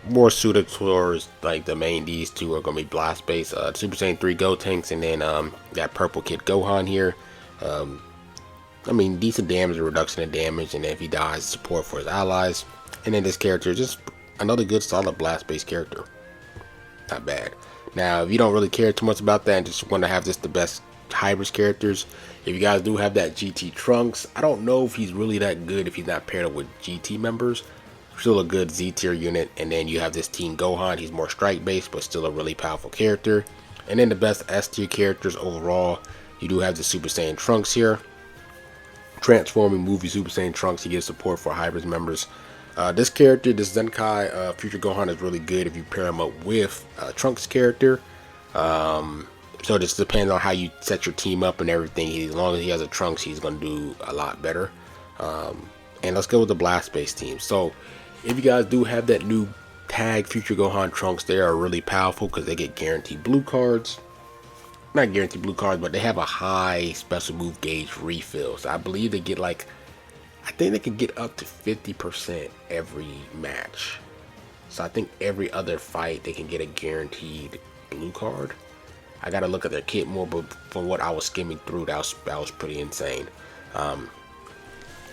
more suited towards like the main, these 2 are gonna be blast based. Super Saiyan 3 Gotenks, and then that purple kid Gohan here. I mean, decent damage, a reduction in damage, and then if he dies, support for his allies. And then this character, just another good solid blast based character. Not bad. Now, if you don't really care too much about that and just want to have just the best hybrids characters, if you guys do have that GT Trunks, I don't know if he's really that good if he's not paired up with GT members. Still a good Z tier unit. And then you have this Team Gohan. He's more strike based, but still a really powerful character. And then the best S tier characters overall, you do have the Super Saiyan Trunks here. Transforming movie Super Saiyan Trunks, he gives support for hybrids members. This character, this Zenkai Future Gohan, is really good if you pair him up with Trunks character. So this depends on how you set your team up and everything. As long as he has a Trunks, he's going to do a lot better. And let's go with the blast based team. So if you guys do have that new tag Future Gohan Trunks, they are really powerful because they get guaranteed blue cards. Not guaranteed blue cards, but they have a high special move gauge refill. So I believe they get like, I think they can get up to 50% every match. So I think every other fight they can get a guaranteed blue card. I gotta look at their kit more, but from what I was skimming through, that was pretty insane.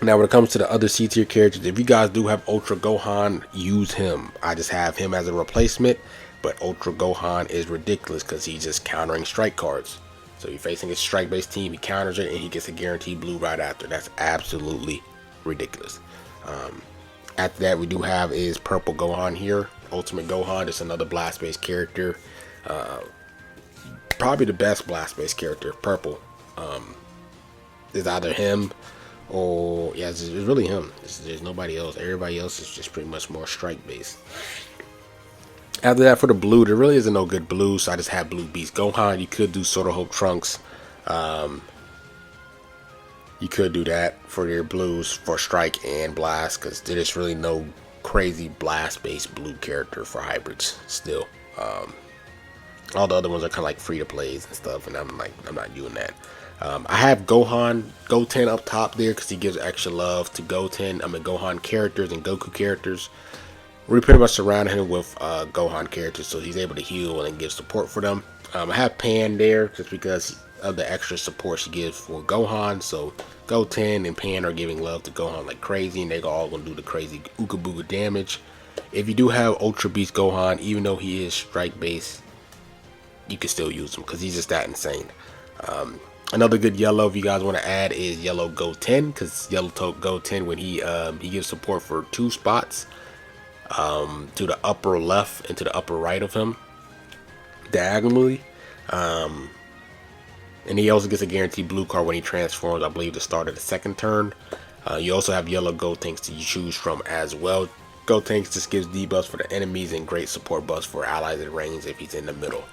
Now when it comes to the other C tier characters, if you guys do have Ultra Gohan, use him. I just have him as a replacement, but Ultra Gohan is ridiculous because he's just countering strike cards. So you're facing a strike based team, he counters it and he gets a guaranteed blue right after. That's absolutely ridiculous. After that, we do have is Purple Gohan here. Ultimate Gohan, it's another blast based character. Probably the best blast based character, Purple. Is either him or, yeah, it's really him. There's nobody else. Everybody else is just pretty much more strike based. After that, for the blue, there really isn't no good blue, so I just have Blue Beast Gohan. You could do Sort of Hope Trunks. You could do that for your blues for strike and blast, because there's really no crazy blast based blue character for hybrids still. All the other ones are kind of like free to plays and stuff, and I'm not doing that. I have Goten up top there because he gives extra love to Gohan characters and Goku characters. We pretty much surround him with Gohan characters, so he's able to heal and give support for them. I have Pan there just because of the extra support she gives for Gohan. So Goten and Pan are giving love to Gohan like crazy, and they're all gonna do the crazy Ooga Booga damage. If you do have Ultra Beast Gohan, even though he is strike based, you can still use him because he's just that insane. Another good yellow, if you guys want to add, is yellow Goten, because yellow Goten, when he gives support for 2 spots, to the upper left and to the upper right of him diagonally, and he also gets a guaranteed blue card when he transforms, I believe, the start of the 2nd turn. You also have yellow Gotenks to choose from as well. Gotenks just gives debuffs for the enemies and great support buffs for allies in range if he's in the middle.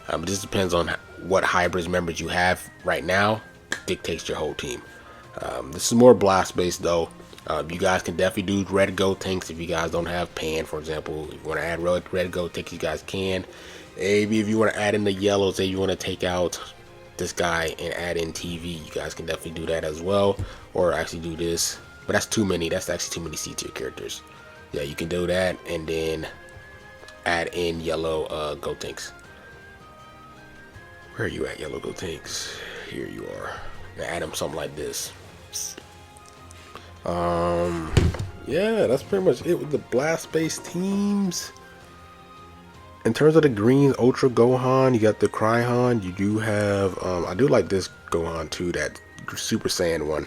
It just depends on what hybrids members you have right now, dictates your whole team. This is more blast based though. You guys can definitely do red Gotenks if you guys don't have Pan, for example. If you want to add red Gotenks, you guys can. Maybe if you want to add in the yellows, say you want to take out this guy and add in TV, you guys can definitely do that as well. Or actually do this, but that's too many. That's actually too many C tier characters. Yeah, you can do that and then add in yellow Gotenks. Where are you at, yellow Gotenks? Here you are. Add them something like this. Yeah, that's pretty much it with the blast based teams. In terms of the greens, Ultra Gohan, you got the Cryon. You do have I do like this Gohan too, that Super Saiyan 1.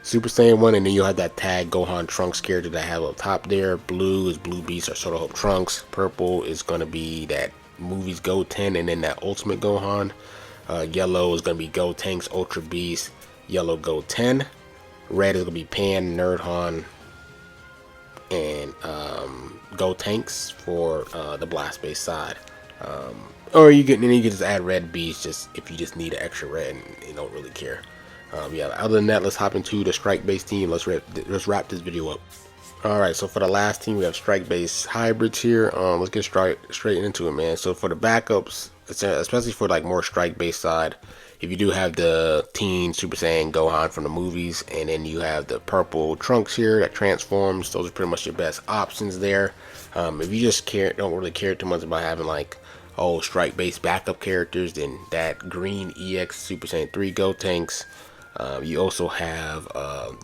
Super Saiyan 1, and then you'll have that tag Gohan Trunks character that I have up top there. Blue is Blue Beast or Soda Hope Trunks. Purple is gonna be that movies Goten, and then that Ultimate Gohan. Yellow is gonna be Gotenks, Ultra Beast, Yellow Goten. Red is gonna be Pan, Nerdhan, and Gotenks for the blast based side. Or you can just add red beast just if you just need an extra red and you don't really care. Yeah, other than that, let's hop into the strike based team. Let's wrap this video up. Alright, so for the last team, we have strike based hybrids here. Let's get straight into it, man. So for the backups, especially for like more strike based side, if you do have the Teen Super Saiyan Gohan from the movies, and then you have the purple Trunks here that transforms, those are pretty much your best options there. If you just don't really care too much about having like strike based backup characters, then that green EX Super Saiyan 3 Gotenks. You also have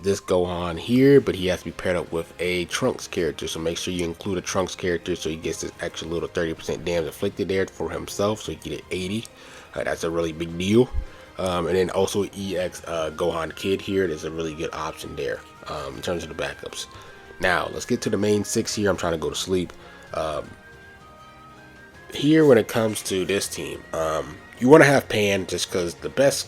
this Gohan here, but he has to be paired up with a Trunks character, so make sure you include a Trunks character so he gets this extra little 30% damage inflicted there for himself, so he can get 80. That's a really big deal. And then also EX Gohan Kid here, there's a really good option there in terms of the backups. Now let's get to the main 6 here. I'm trying to go to sleep. Here when it comes to this team, you want to have Pan just because the best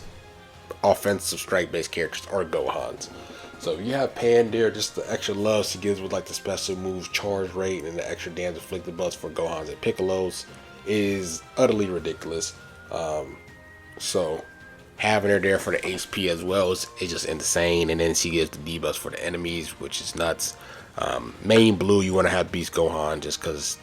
offensive strike based characters are Gohans. So if you have Pan there, just the extra love she gives with like the special moves, charge rate, and the extra damage inflicted buffs for Gohans and Piccolos is utterly ridiculous. So having her there for the HP as well is just insane. And then she gives the debuffs for the enemies, which is nuts. Main blue, you want to have Beast Gohan just because,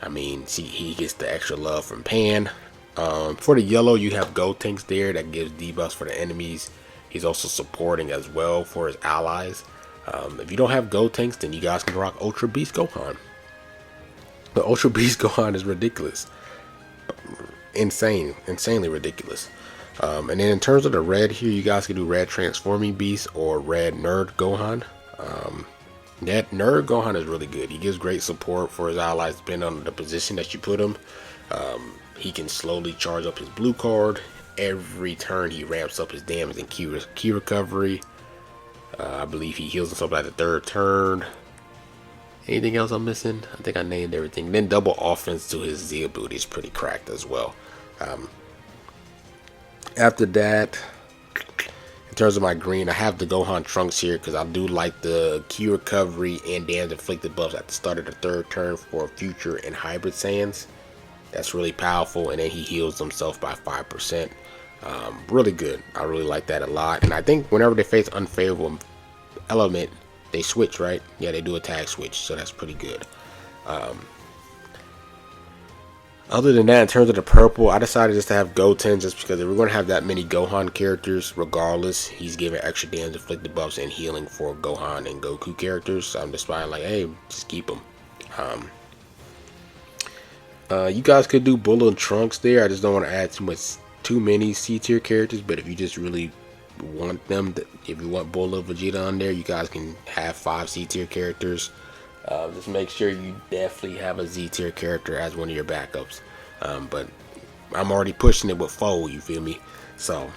I mean, he gets the extra love from Pan. For the yellow, you have Gotenks there that gives debuffs for the enemies. He's also supporting as well for his allies. If you don't have Gotenks, then you guys can rock Ultra Beast Gohan. The Ultra Beast Gohan is ridiculous. Insanely ridiculous. And then in terms of the red here, you guys can do red Transforming Beast or red Nerd Gohan. That Nerd Gohan is really good. He gives great support for his allies depending on the position that you put him. He can slowly charge up his blue card. Every turn he ramps up his damage and key recovery. I believe he heals himself at the 3rd turn. Anything else I'm missing? I think I named everything. Then double offense to his Z ability is pretty cracked as well. After that, in terms of my green, I have the Gohan Trunks here because I do like the key recovery and damage inflicted buffs at the start of the 3rd turn for future and hybrid Saiyans. That's really powerful, and then he heals himself by 5%. Really good. I really like that a lot. And I think whenever they face unfavorable element, they switch, right? Yeah, they do a tag switch, so that's pretty good. Other than that, in terms of the purple, I decided just to have Goten just because if we're going to have that many Gohan characters, regardless, he's giving extra damage, inflicted buffs, and healing for Gohan and Goku characters. So I'm just fine, like, hey, just keep them. You guys could do Bull and Trunks there. I just don't want to add too many C tier characters. But if you just really want them, if you want Bull and Vegeta on there, you guys can have 5 C tier characters. Just make sure you definitely have a Z tier character as one of your backups. But I'm already pushing it with 4, you feel me? So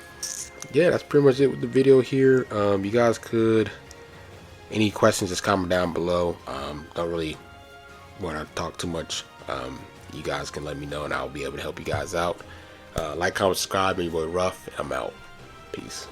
yeah, that's pretty much it with the video here. You guys could, any questions, just comment down below. Don't really want to talk too much. You guys can let me know and I'll be able to help you guys out. Like, comment, subscribe, and your boy Ruff. I'm out. Peace.